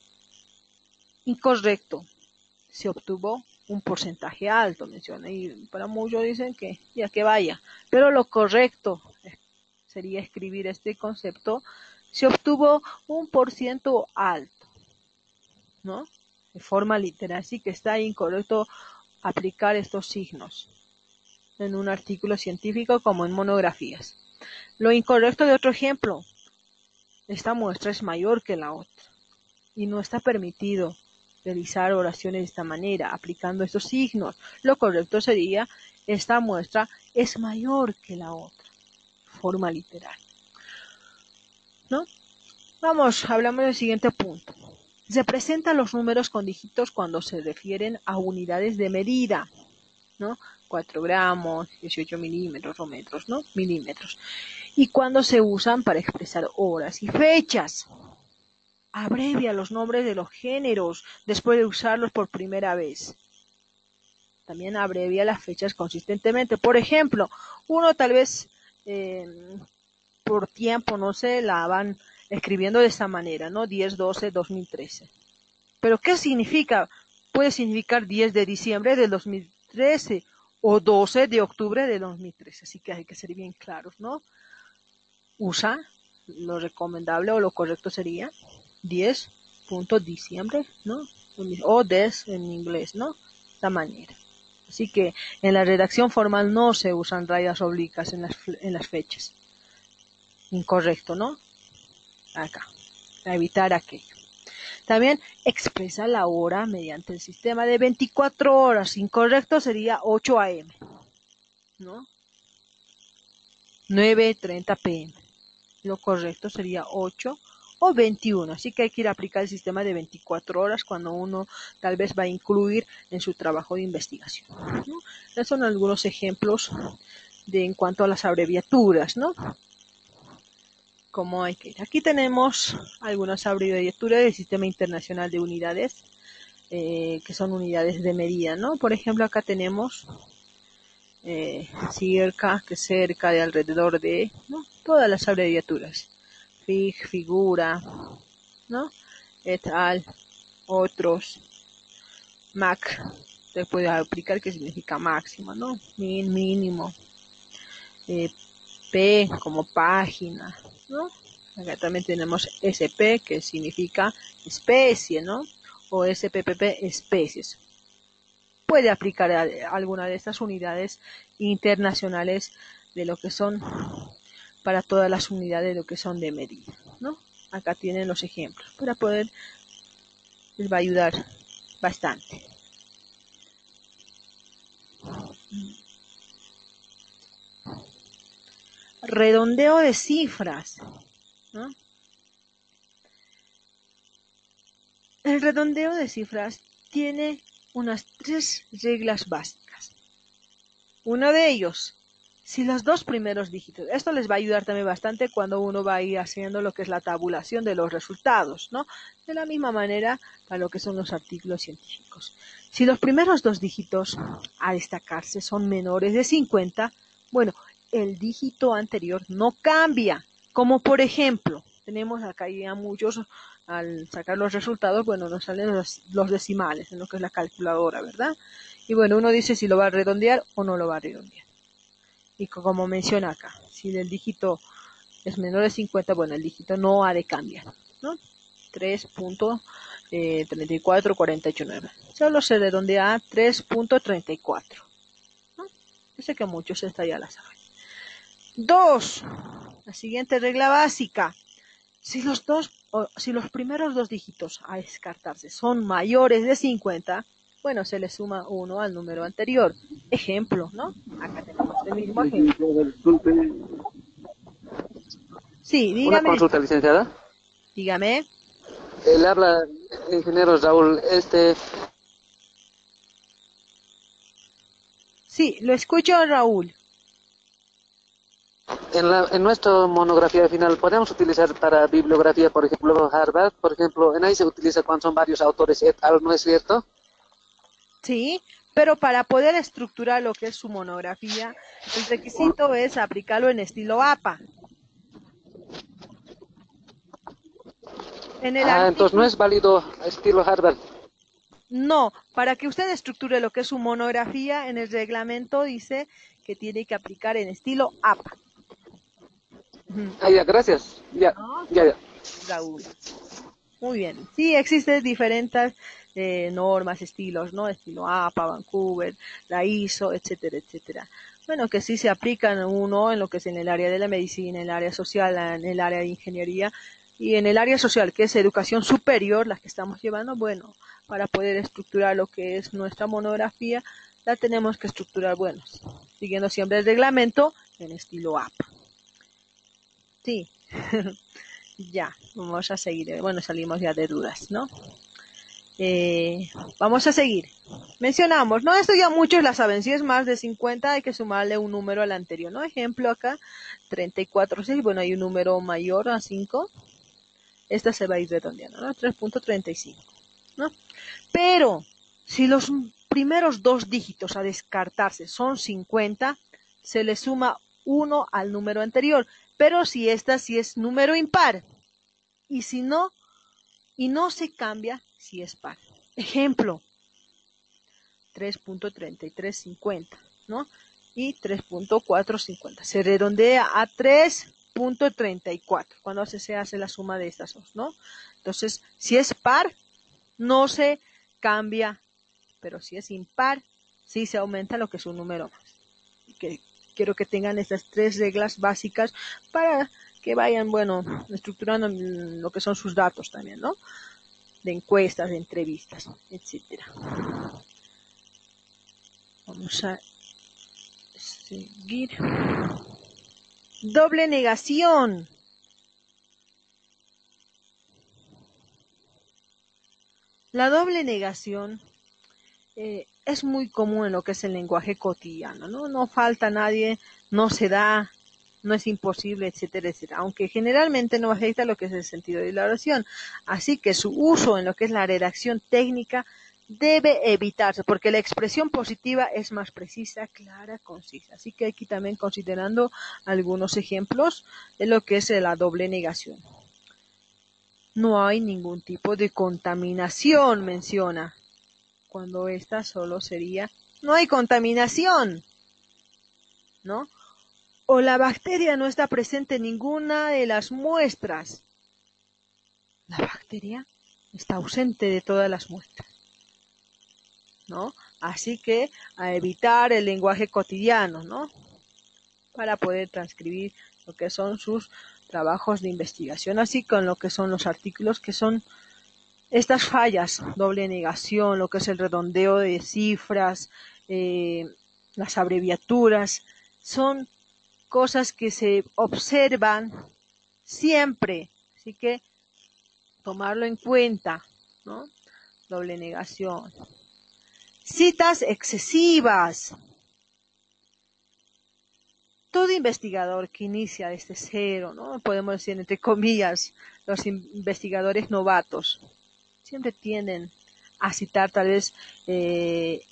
[SPEAKER 1] incorrecto, se obtuvo un porcentaje alto, menciona, y para muchos dicen que ya que vaya, pero lo correcto sería escribir este concepto, se obtuvo un por ciento alto, ¿no? de forma literal. Así que está incorrecto aplicar estos signos en un artículo científico como en monografías. Lo incorrecto de otro ejemplo: esta muestra es mayor que la otra y no está permitido realizar oraciones de esta manera, aplicando estos signos. Lo correcto sería: esta muestra es mayor que la otra, forma literal, ¿no? Hablamos del siguiente punto. Se presentan los números con dígitos cuando se refieren a unidades de medida, ¿no? 4 gramos, 18 milímetros o metros, ¿no? Milímetros. Y cuando se usan para expresar horas y fechas. Abrevia los nombres de los géneros después de usarlos por primera vez. También abrevia las fechas consistentemente. Por ejemplo, uno tal vez por tiempo, no sé, la van escribiendo de esta manera, ¿no? 10-12-2013. ¿Pero qué significa? Puede significar 10 de diciembre del 2013 o 12 de octubre de 2013. Así que hay que ser bien claros, ¿no? Usa, lo recomendable o lo correcto sería 10.diciembre, ¿no? O des en inglés, ¿no? De esta manera. Así que en la redacción formal no se usan rayas oblicuas en las fechas. Incorrecto, ¿no? Acá, para evitar aquello. También expresa la hora mediante el sistema de 24 horas. Incorrecto sería 8 a.m., ¿no? 9:30 p.m. Lo correcto sería 8 o 21. Así que hay que ir a aplicar el sistema de 24 horas cuando uno tal vez va a incluir en su trabajo de investigación, ¿no? Estos son algunos ejemplos en cuanto a las abreviaturas, ¿no? Como hay que ir. Aquí tenemos algunas abreviaturas del Sistema Internacional de Unidades, que son unidades de medida, ¿no? Por ejemplo, acá tenemos circa, que cerca, de, alrededor de, ¿no? Todas las abreviaturas. Fig, figura, ¿no? Et al, otros. Mac, se puede aplicar, que significa máximo, ¿no? Min, mínimo. P como página, ¿no? Acá también tenemos SP, que significa especie, ¿no? O SPPP, especies. Puede aplicar a alguna de estas unidades internacionales de lo que son, para todas las unidades de lo que son de medida, ¿no? Acá tienen los ejemplos para poder, les va a ayudar bastante. Redondeo de cifras, ¿no? El redondeo de cifras tiene unas 3 reglas básicas. Uno de ellos: si los 2 primeros dígitos, esto les va a ayudar también bastante cuando uno va a ir haciendo lo que es la tabulación de los resultados, ¿no? De la misma manera para lo que son los artículos científicos. Si los primeros 2 dígitos a destacarse son menores de 50, bueno, el dígito anterior no cambia. Como por ejemplo, tenemos acá ya muchos, al sacar los resultados, bueno, nos salen los decimales en lo que es la calculadora, ¿verdad? Y bueno, uno dice si lo va a redondear o no lo va a redondear. Y como menciona acá, si el dígito es menor de 50, bueno, el dígito no ha de cambiar, ¿no? 3.3448.9. Solo se redondea a 3.34, ¿no? Yo sé que muchos esta ya la saben. 2. La siguiente regla básica: si los primeros 2 dígitos a descartarse son mayores de 50, bueno, se le suma 1 al número anterior. Ejemplo, ¿no? Acá tenemos el mismo ejemplo. Sí, dígame.
[SPEAKER 3] Una consulta, licenciada.
[SPEAKER 1] Dígame.
[SPEAKER 3] Le habla el ingeniero Raúl.
[SPEAKER 1] Sí, lo escucho, Raúl.
[SPEAKER 3] En nuestra monografía final, ¿podemos utilizar para bibliografía, por ejemplo, Harvard? Por ejemplo, en ahí se utiliza cuando son varios autores et al, ¿no es cierto?
[SPEAKER 1] Sí, pero para poder estructurar lo que es su monografía, el requisito es aplicarlo en estilo APA.
[SPEAKER 3] Entonces no es válido estilo Harvard.
[SPEAKER 1] No, para que usted estructure lo que es su monografía, en el reglamento dice que tiene que aplicar en estilo APA.
[SPEAKER 3] Ya, gracias. Ya,
[SPEAKER 1] ¿No?
[SPEAKER 3] ya.
[SPEAKER 1] Raúl. Muy bien. Sí, existen diferentes normas, estilos, ¿no? Estilo APA, Vancouver, la ISO, etcétera, etcétera. Bueno, que sí se aplican uno en lo que es en el área de la medicina, en el área social, en el área de ingeniería y en el área social, que es educación superior, las que estamos llevando, bueno, para poder estructurar lo que es nuestra monografía, la tenemos que estructurar, bueno, siguiendo siempre el reglamento en estilo APA. Sí. Ya, vamos a seguir. Bueno, salimos ya de dudas, ¿no? Vamos a seguir. Mencionamos, ¿no? Esto ya muchos la saben. Si es más de 50 hay que sumarle un número al anterior, ¿no? Ejemplo acá, 34,6. Bueno, hay un número mayor a 5. Esta se va a ir redondeando, ¿no? 3,35, ¿no? Pero, si los primeros dos dígitos a descartarse son 50, se le suma 1 al número anterior. Pero si esta sí es número impar, y si no, y no se cambia si es par. Ejemplo, 3,3350, ¿no? Y 3,450. Se redondea a 3,34 cuando se hace la suma de estas dos, ¿no? Entonces, si es par, no se cambia, pero si es impar, sí se aumenta lo que es un número más. Que quiero que tengan estas tres reglas básicas para que vayan, bueno, estructurando lo que son sus datos también, ¿no? De encuestas, de entrevistas, etcétera. Vamos a seguir. Doble negación. La doble negación es muy común en lo que es el lenguaje cotidiano, ¿no? No falta nadie, no se da, no es imposible, etcétera, etcétera. Aunque generalmente no afecta lo que es el sentido de la oración. Así que su uso en lo que es la redacción técnica debe evitarse, porque la expresión positiva es más precisa, clara, concisa. Así que aquí también considerando algunos ejemplos de lo que es la doble negación. No hay ningún tipo de contaminación, menciona, cuando esta solo sería, no hay contaminación, ¿no? O la bacteria no está presente en ninguna de las muestras. La bacteria está ausente de todas las muestras, ¿no? Así que a evitar el lenguaje cotidiano, ¿no? Para poder transcribir lo que son sus trabajos de investigación, así con lo que son los artículos, que son estas fallas, doble negación, lo que es el redondeo de cifras, las abreviaturas, son cosas que se observan siempre, así que tomarlo en cuenta, ¿no? Doble negación. Citas excesivas. Todo investigador que inicia desde cero, ¿no? Podemos decir entre comillas, los investigadores novatos, siempre tienden a citar tal vez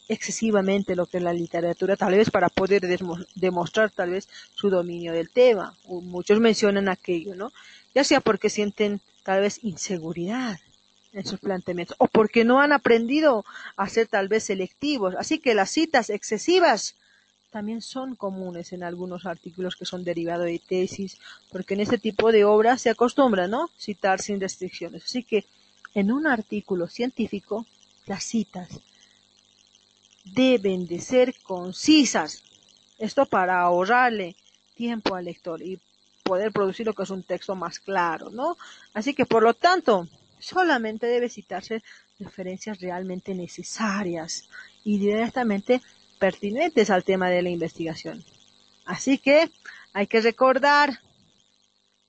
[SPEAKER 1] excesivamente lo que es la literatura, tal vez para poder demostrar tal vez su dominio del tema. O muchos mencionan aquello, ¿no? Ya sea porque sienten tal vez inseguridad en sus planteamientos o porque no han aprendido a ser tal vez selectivos. Así que las citas excesivas también son comunes en algunos artículos que son derivados de tesis, porque en este tipo de obras se acostumbra, ¿no? Citar sin restricciones. Así que en un artículo científico, las citas deben de ser concisas. Esto para ahorrarle tiempo al lector y poder producir lo que es un texto más claro, ¿no? Así que, por lo tanto, solamente debe citarse referencias realmente necesarias y directamente pertinentes al tema de la investigación. Así que hay que recordar,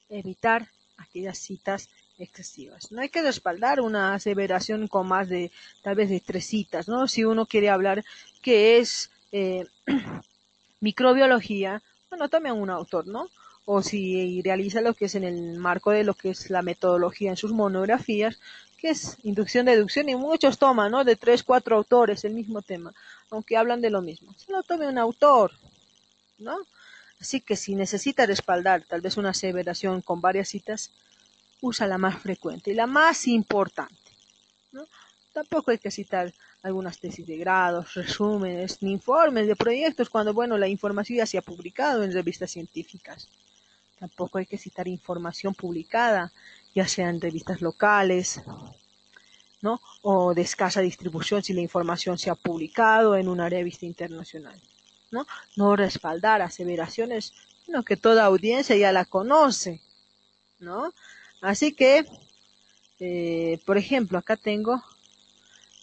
[SPEAKER 1] evitar aquellas citas excesivas. No hay que respaldar una aseveración con más de, tal vez de 3 citas, ¿no? Si uno quiere hablar que es microbiología, bueno, también un autor, ¿no? O si realiza lo que es en el marco de lo que es la metodología en sus monografías, que es inducción-deducción, y muchos toman, ¿no? De 3, 4 autores el mismo tema, aunque hablan de lo mismo. Se lo tome un autor, ¿no? Así que si necesita respaldar tal vez una aseveración con varias citas, usa la más frecuente y la más importante, ¿no? Tampoco hay que citar algunas tesis de grados, resúmenes, ni informes de proyectos cuando, bueno, la información ya se ha publicado en revistas científicas. Tampoco hay que citar información publicada ya sean revistas locales, ¿no? O de escasa distribución si la información se ha publicado en una revista internacional, ¿no? No respaldar aseveraciones, sino que toda audiencia ya la conoce, ¿no? Así que, por ejemplo, acá tengo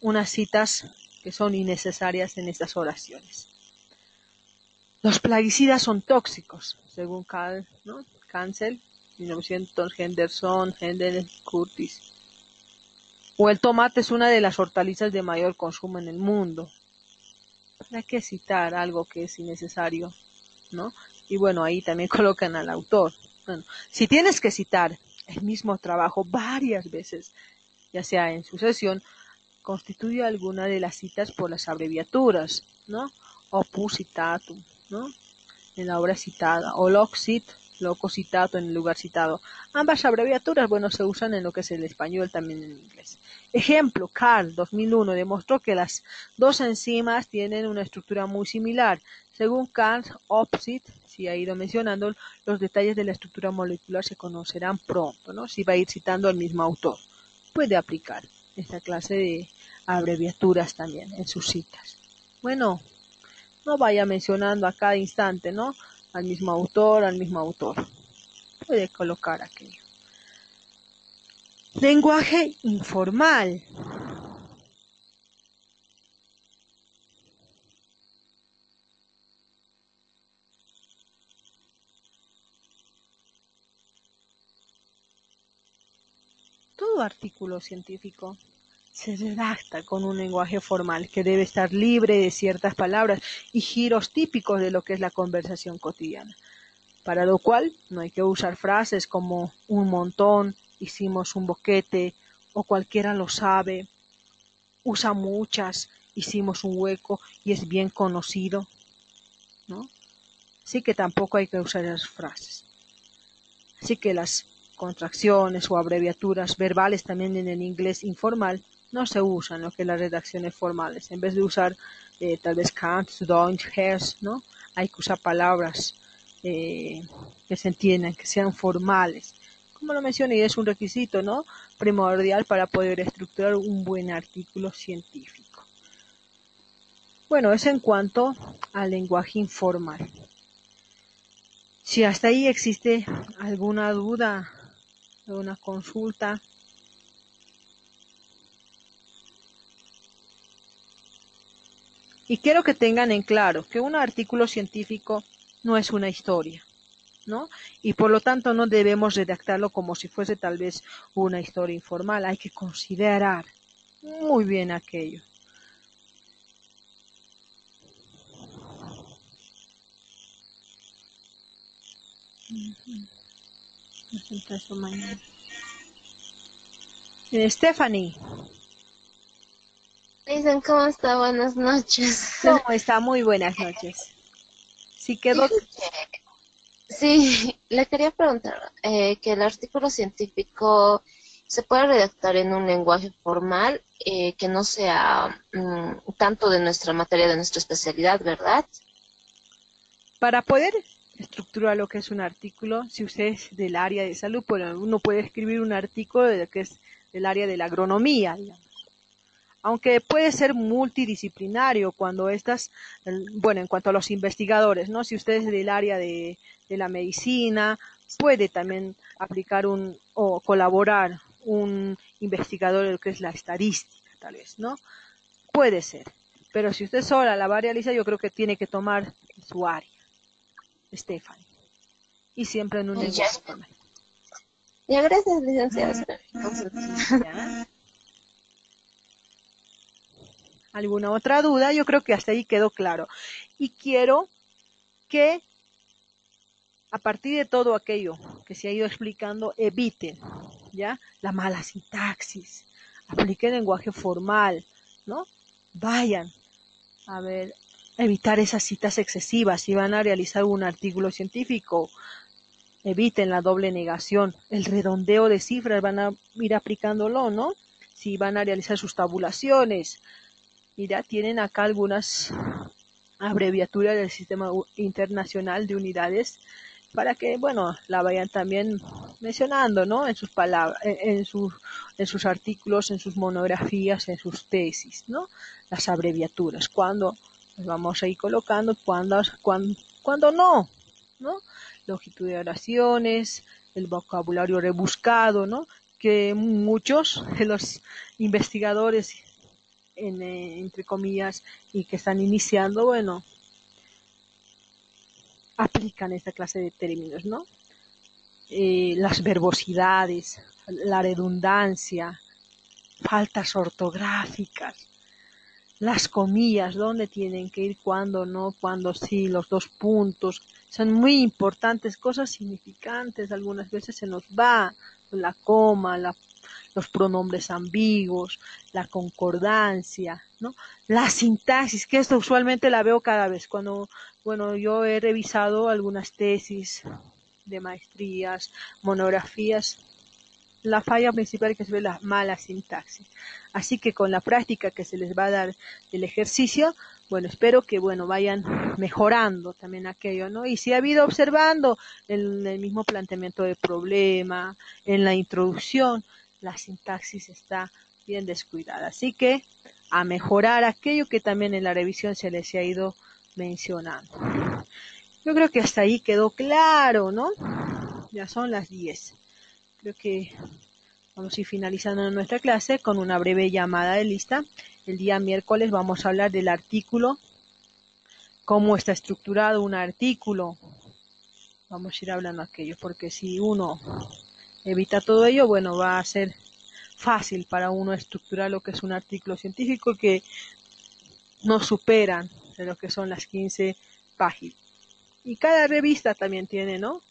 [SPEAKER 1] unas citas que son innecesarias en estas oraciones. Los plaguicidas son tóxicos, según Carl, ¿no? Cancel, 1900, Henderson, Hendel, Curtis. O el tomate es una de las hortalizas de mayor consumo en el mundo. ¿Para qué citar algo que es innecesario, no? Y bueno, ahí también colocan al autor. Bueno, si tienes que citar el mismo trabajo varias veces, ya sea en sucesión, constituye alguna de las citas por las abreviaturas, ¿no? Opus citatum, ¿no? En la obra citada, o loc cit, loco citado en el lugar citado. Ambas abreviaturas, bueno, se usan en lo que es el español, también en inglés. Ejemplo, Carl, 2001, demostró que las dos enzimas tienen una estructura muy similar. Según Carl Opsit, si ha ido mencionando, los detalles de la estructura molecular se conocerán pronto, ¿no? Si va a ir citando al mismo autor. Puede aplicar esta clase de abreviaturas también en sus citas. Bueno, no vaya mencionando a cada instante, ¿no? Al mismo autor. Puede colocar aquello. Lenguaje informal. Todo artículo científico se redacta con un lenguaje formal que debe estar libre de ciertas palabras y giros típicos de lo que es la conversación cotidiana, para lo cual no hay que usar frases como un montón, hicimos un boquete o cualquiera lo sabe, usa muchas, hicimos un hueco y es bien conocido, ¿no? Así que tampoco hay que usar esas frases. Así que las contracciones o abreviaturas verbales también en el inglés informal no se usan en lo que las redacciones formales. En vez de usar tal vez can't, don't, has, ¿no? Hay que usar palabras que se entiendan, que sean formales. Como lo mencioné, es un requisito, ¿no? Primordial para poder estructurar un buen artículo científico. Bueno, eso en cuanto al lenguaje informal. Si hasta ahí existe alguna duda, alguna consulta. Y quiero que tengan en claro que un artículo científico no es una historia, ¿no? Y por lo tanto no debemos redactarlo como si fuese tal vez una historia informal. Hay que considerar muy bien aquello. Stephanie,
[SPEAKER 4] Dicen, ¿cómo está? Buenas noches.
[SPEAKER 1] ¿cómo está? Muy buenas noches. Sí quedó.
[SPEAKER 4] Sí, le quería preguntar que el artículo científico se puede redactar en un lenguaje formal que no sea tanto de nuestra materia, de nuestra especialidad, ¿verdad?
[SPEAKER 1] Para poder estructurar lo que es un artículo, si usted es del área de salud, pues uno puede escribir un artículo de lo que es del área de la agronomía, digamos. Aunque puede ser multidisciplinario cuando bueno, en cuanto a los investigadores, ¿no? Si usted es del área de la medicina, puede también aplicar o colaborar un investigador de lo que es la estadística, tal vez, ¿no? Puede ser. Pero si usted sola la va a realizar, yo creo que tiene que tomar su área, Stephanie. Y siempre en un lenguaje formal.
[SPEAKER 4] Ya, gracias, licenciada.
[SPEAKER 1] ¿Ya? ¿Alguna otra duda? Yo creo que hasta ahí quedó claro. Y quiero que a partir de todo aquello que se ha ido explicando, eviten, ¿ya? La mala sintaxis, apliquen lenguaje formal, ¿no? Vayan a ver, evitar esas citas excesivas. Si van a realizar un artículo científico, eviten la doble negación, el redondeo de cifras, van a ir aplicándolo, ¿no? Si van a realizar sus tabulaciones. Mira, tienen acá algunas abreviaturas del Sistema Internacional de Unidades para que, bueno, la vayan también mencionando, ¿no? En sus palabras, en sus artículos, en sus monografías, en sus tesis, ¿no? Las abreviaturas, cuando las vamos a ir colocando, cuando no, ¿no? Longitud de oraciones, el vocabulario rebuscado, ¿no? Que muchos de los investigadores, entre comillas, y que están iniciando, bueno, aplican esta clase de términos, ¿no? Las verbosidades, la redundancia, faltas ortográficas, las comillas, dónde tienen que ir, cuándo no, cuándo sí, los dos puntos, son muy importantes, cosas significantes, algunas veces se nos va la coma, los pronombres ambiguos, la concordancia, ¿no? La sintaxis, que esto usualmente la veo cada vez cuando, bueno, yo he revisado algunas tesis de maestrías, monografías, la falla principal que se ve es la mala sintaxis. Así que con la práctica que se les va a dar el ejercicio, bueno, espero que, bueno, vayan mejorando también aquello, ¿no? Y si ha habido observando en el mismo planteamiento de problema, en la introducción, la sintaxis está bien descuidada. Así que a mejorar aquello que también en la revisión se les ha ido mencionando. Yo creo que hasta ahí quedó claro, ¿no? Ya son las 10. Creo que vamos a ir finalizando nuestra clase con una breve llamada de lista. El día miércoles vamos a hablar del artículo, cómo está estructurado un artículo. Vamos a ir hablando aquello, porque si uno evita todo ello, bueno, va a ser fácil para uno estructurar lo que es un artículo científico que no superan de lo que son las 15 páginas. Y cada revista también tiene, ¿no?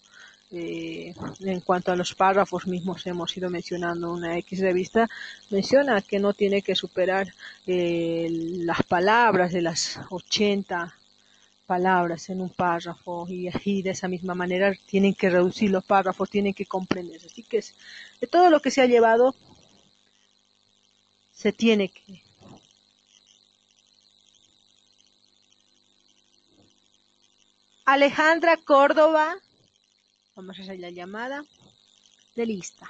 [SPEAKER 1] En cuanto a los párrafos mismos, hemos ido mencionando, una X revista menciona que no tiene que superar las palabras de las 80 palabras en un párrafo, y de esa misma manera tienen que reducir los párrafos, tienen que comprender. Así que de todo lo que se ha llevado se tiene que Alejandra Córdoba, vamos a hacer la llamada de lista.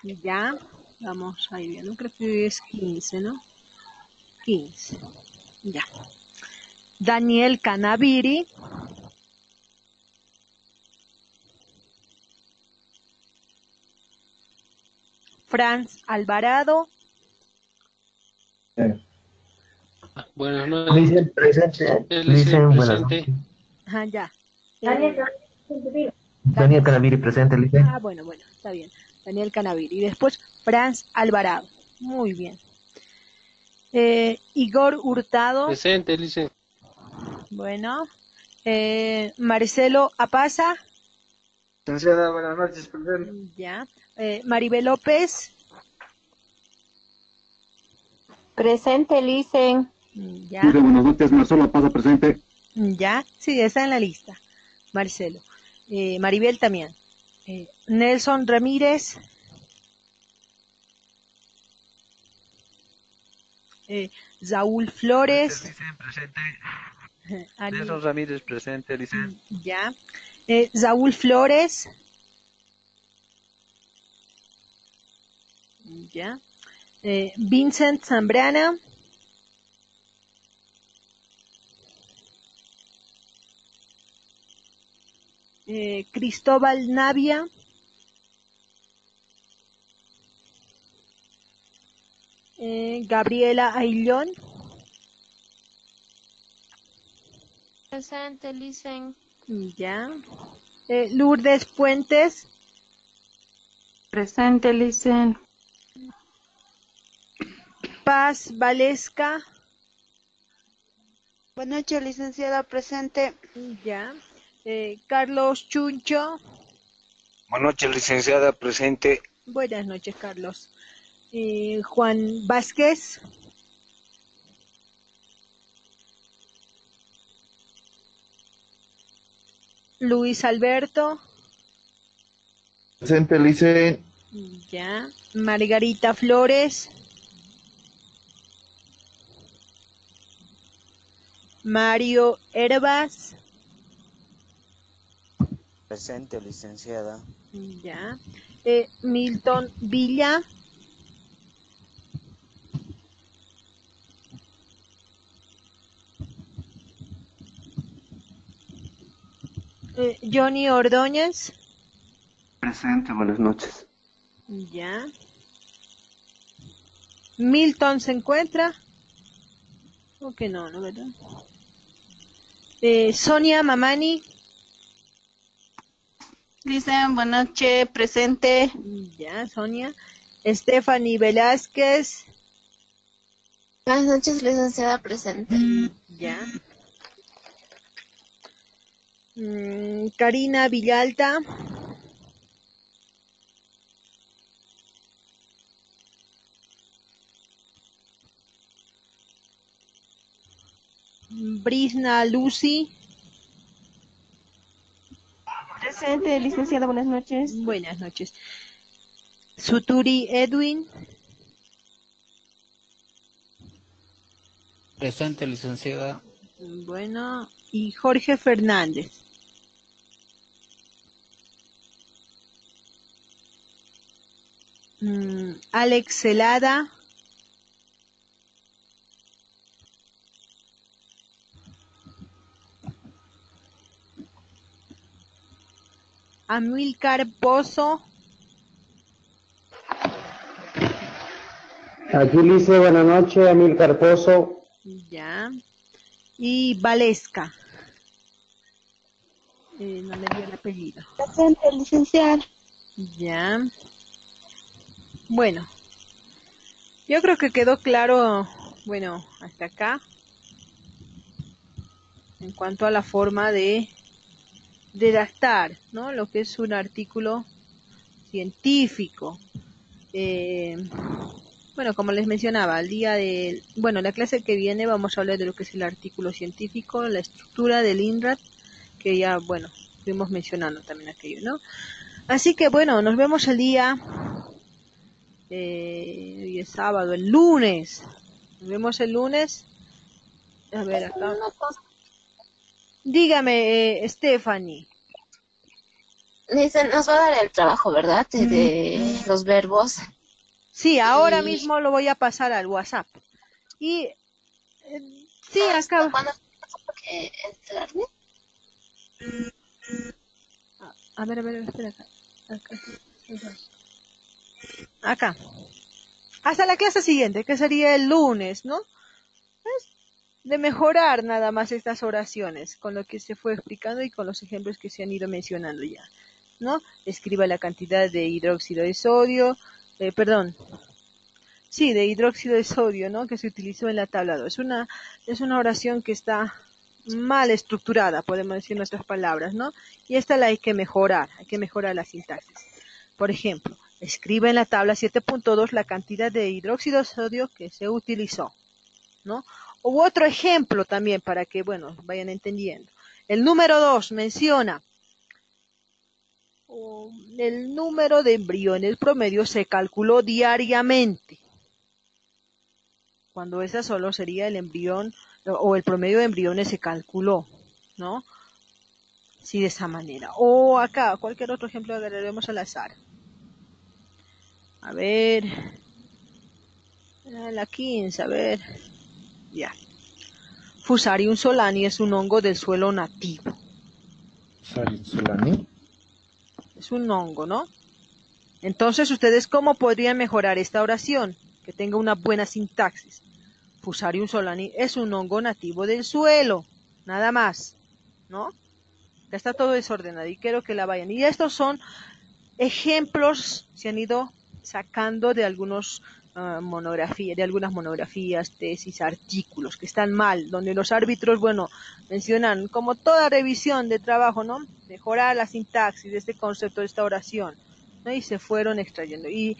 [SPEAKER 1] Y ya, vamos ahí bien, creo que es 15, ¿no? 15, ya. Daniel Canaviri. Franz Alvarado.
[SPEAKER 5] Buenas noches.
[SPEAKER 6] Dicen presente.
[SPEAKER 5] Dicen
[SPEAKER 6] Buenas
[SPEAKER 5] presente.
[SPEAKER 6] noches.
[SPEAKER 1] Ajá, ya.
[SPEAKER 6] Daniel Canaviri presente, Licen.
[SPEAKER 1] Ah, bueno, está bien. Daniel Canaviri. Y después Franz Alvarado. Muy bien. Igor Hurtado.
[SPEAKER 5] Presente, dicen.
[SPEAKER 1] Bueno. Marcelo Apaza.
[SPEAKER 7] Licenciada, buenas noches, presente.
[SPEAKER 1] Ya. Maribel López.
[SPEAKER 2] Presente, Licen.
[SPEAKER 1] Ya.
[SPEAKER 8] Buenas noches, Marcelo Pasa presente.
[SPEAKER 1] Ya, sí, está en la lista. Marcelo. Maribel también. Nelson Ramírez. Saúl Flores.
[SPEAKER 6] Presente.
[SPEAKER 1] Nelson
[SPEAKER 6] Ramírez presente, Licen.
[SPEAKER 1] Ya. Saúl Flores. Ya. Vincent Zambrana. Cristóbal Navia. Gabriela Aillón.
[SPEAKER 4] Presente, Licen.
[SPEAKER 1] Ya. Lourdes Fuentes.
[SPEAKER 2] Presente, Licen.
[SPEAKER 1] Paz Valesca.
[SPEAKER 9] Buenas noches, licenciada, presente.
[SPEAKER 1] Ya. Carlos Chuncho.
[SPEAKER 7] Buenas noches, licenciada, presente.
[SPEAKER 1] Buenas noches, Carlos. Juan Vázquez. Luis Alberto.
[SPEAKER 6] Presente, Licen.
[SPEAKER 1] Ya. Margarita Flores. Mario Herbas.
[SPEAKER 7] Presente, licenciada.
[SPEAKER 1] Ya. Milton Villa. Johnny Ordóñez.
[SPEAKER 6] Presente, buenas noches.
[SPEAKER 1] Ya. Milton se encuentra. ¿O que no, no, verdad? Sonia Mamani.
[SPEAKER 2] Dicen, buenas noches, presente.
[SPEAKER 1] Ya, Sonia. Stephanie Velázquez.
[SPEAKER 4] Buenas noches, licenciada, presente.
[SPEAKER 1] Ya. Karina Villalta. Brisna Lucy.
[SPEAKER 2] Presente, licenciada, buenas noches.
[SPEAKER 1] Buenas noches. Suturi Edwin.
[SPEAKER 10] Presente, licenciada.
[SPEAKER 1] Bueno, y Jorge Fernández. Alex Celada. Amílcar Pozo.
[SPEAKER 11] Aquí dice buenas noches, Amílcar Pozo.
[SPEAKER 1] Ya. Y Valesca. No me dio el apellido.
[SPEAKER 9] Presente, licenciada.
[SPEAKER 1] Ya. Bueno. Yo creo que quedó claro, bueno, hasta acá. En cuanto a la forma de redactar, ¿no? Lo que es un artículo científico. Bueno, como les mencionaba, la clase que viene vamos a hablar de lo que es el artículo científico, la estructura del INRAD, que ya, bueno, fuimos mencionando también aquello, ¿no? Así que, bueno, nos vemos el día, hoy es sábado, el lunes. Nos vemos el lunes. A ver, acá. Dígame, Stephanie.
[SPEAKER 4] Dicen, nos va a dar el trabajo, ¿verdad? De los verbos.
[SPEAKER 1] Sí, ahora mismo lo voy a pasar al WhatsApp. Y sí, acá.
[SPEAKER 4] ¿Cuándo tengo que entrarme?
[SPEAKER 1] A ver, espera acá. Acá. Hasta la clase siguiente, que sería el lunes, ¿no? Es de mejorar nada más estas oraciones, con lo que se fue explicando y con los ejemplos que se han ido mencionando ya, ¿no? Escriba la cantidad de hidróxido de sodio, de hidróxido de sodio, ¿no? Que se utilizó en la tabla 2. Es una oración que está mal estructurada, podemos decir nuestras palabras, ¿no? Y esta la hay que mejorar la sintaxis. Por ejemplo, escriba en la tabla 7.2 la cantidad de hidróxido de sodio que se utilizó, ¿no? U otro ejemplo también para que, bueno, vayan entendiendo. El número 2 menciona el número de embriones promedio se calculó diariamente. Cuando esa solo sería el embrión o el promedio de embriones se calculó, ¿no? Sí, de esa manera. O acá, cualquier otro ejemplo agarraremos al azar. A ver. La 15, a ver. Ya. Fusarium solani es un hongo del suelo nativo.
[SPEAKER 11] Fusarium solani.
[SPEAKER 1] Es un hongo, ¿no? Entonces, ¿ustedes cómo podrían mejorar esta oración? Que tenga una buena sintaxis. Fusarium solani es un hongo nativo del suelo. Nada más, ¿no? Ya está todo desordenado y quiero que la vayan. Y estos son ejemplos, se han ido sacando de algunas monografías, tesis, artículos que están mal, donde los árbitros, bueno, mencionan como toda revisión de trabajo, ¿no? Mejorar la sintaxis de este concepto, de esta oración, ¿no? Y se fueron extrayendo. Y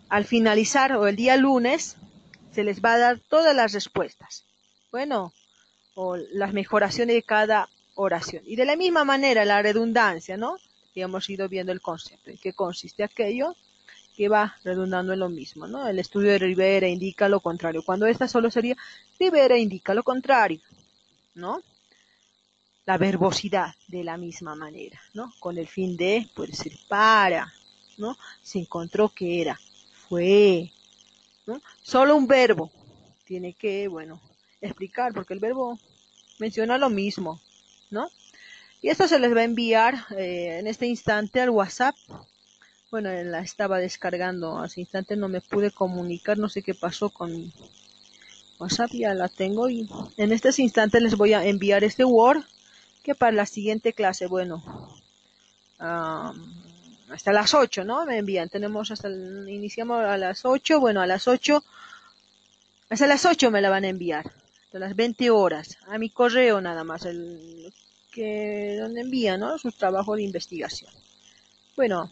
[SPEAKER 1] al finalizar, o el día lunes, se les va a dar todas las respuestas. Bueno, o las mejoraciones de cada oración. Y de la misma manera, la redundancia, ¿no? Que hemos ido viendo el concepto. ¿En qué consiste aquello? Que va redundando en lo mismo, ¿no? El estudio de Rivera indica lo contrario. Cuando esta solo sería Rivera indica lo contrario, ¿no? la verbosidad de la misma manera, ¿no? Con el fin de, puede ser para, ¿no? Se encontró que era, fue, ¿no? Solo un verbo tiene que, bueno, explicar, porque el verbo menciona lo mismo, ¿no? Y esto se les va a enviar en este instante al WhatsApp. Bueno, la estaba descargando hace instante, no me pude comunicar, no sé qué pasó con mi WhatsApp, ya la tengo y en este instante les voy a enviar este Word que para la siguiente clase, bueno, hasta las 8, ¿no? Me envían, iniciamos a las 8, bueno, hasta las 8 me la van a enviar, hasta las 20 horas, a mi correo nada más, donde envían, ¿no? Su trabajo de investigación. Bueno,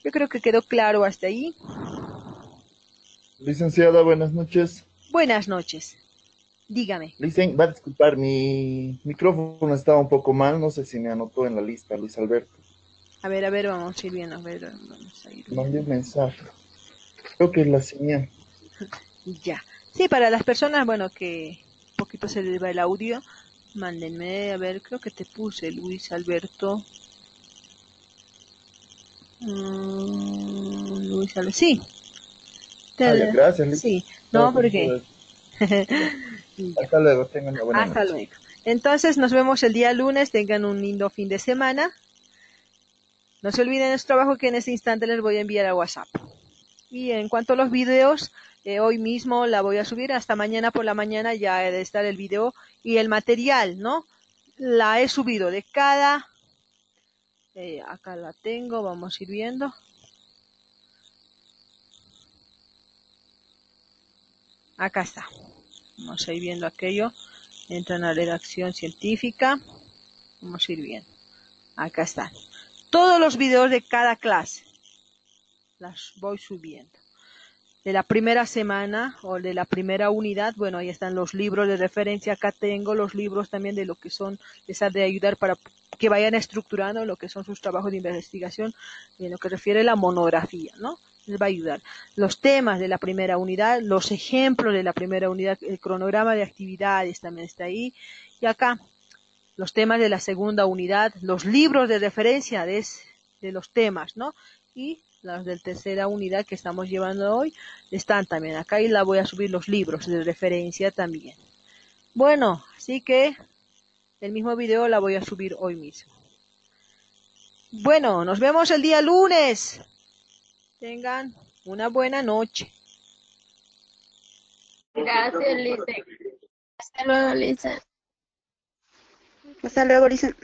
[SPEAKER 1] yo creo que quedó claro hasta ahí.
[SPEAKER 10] Licenciada, buenas noches.
[SPEAKER 1] Buenas noches. Dígame.
[SPEAKER 10] Va a disculpar, mi micrófono estaba un poco mal, no sé si me anotó en la lista, Luis Alberto.
[SPEAKER 1] A ver, vamos a ir bien, vamos a ir bien.
[SPEAKER 10] Mandé un mensaje. Creo que es la señal.
[SPEAKER 1] Ya. Sí, para las personas, bueno, que un poquito se les va el audio, mándenme, a ver, creo que te puse, Luis Alberto. Luis Alberto, sí.
[SPEAKER 10] Gracias, Luis.
[SPEAKER 1] Sí, no, porque...
[SPEAKER 10] Hasta luego, tengan una buena
[SPEAKER 1] Hasta
[SPEAKER 10] noche.
[SPEAKER 1] luego. Entonces nos vemos el día lunes, tengan un lindo fin de semana. No se olviden de su trabajo que en este instante les voy a enviar a WhatsApp. Y en cuanto a los videos, hoy mismo la voy a subir, hasta mañana por la mañana ya debe estar el video y el material, ¿no? La he subido de cada... acá la tengo, vamos a ir viendo. Acá está. Vamos a ir viendo aquello. Entran a redacción científica. Vamos a ir viendo. Acá están. Todos los videos de cada clase. Las voy subiendo. De la primera semana o de la primera unidad, bueno, ahí están los libros de referencia. Acá tengo los libros también de lo que son, les ha de ayudar para que vayan estructurando lo que son sus trabajos de investigación en lo que refiere a la monografía, ¿no? Les va a ayudar. Los temas de la primera unidad, los ejemplos de la primera unidad, el cronograma de actividades también está ahí. Y acá, los temas de la segunda unidad, los libros de referencia de los temas, ¿no? Y las de la tercera unidad que estamos llevando hoy están también acá y la voy a subir los libros de referencia también. Bueno, así que el mismo video la voy a subir hoy mismo. Bueno, nos vemos el día lunes. Tengan una buena noche.
[SPEAKER 2] Gracias, Lisa. Hasta luego, Lisa.
[SPEAKER 9] Hasta luego, Lisa.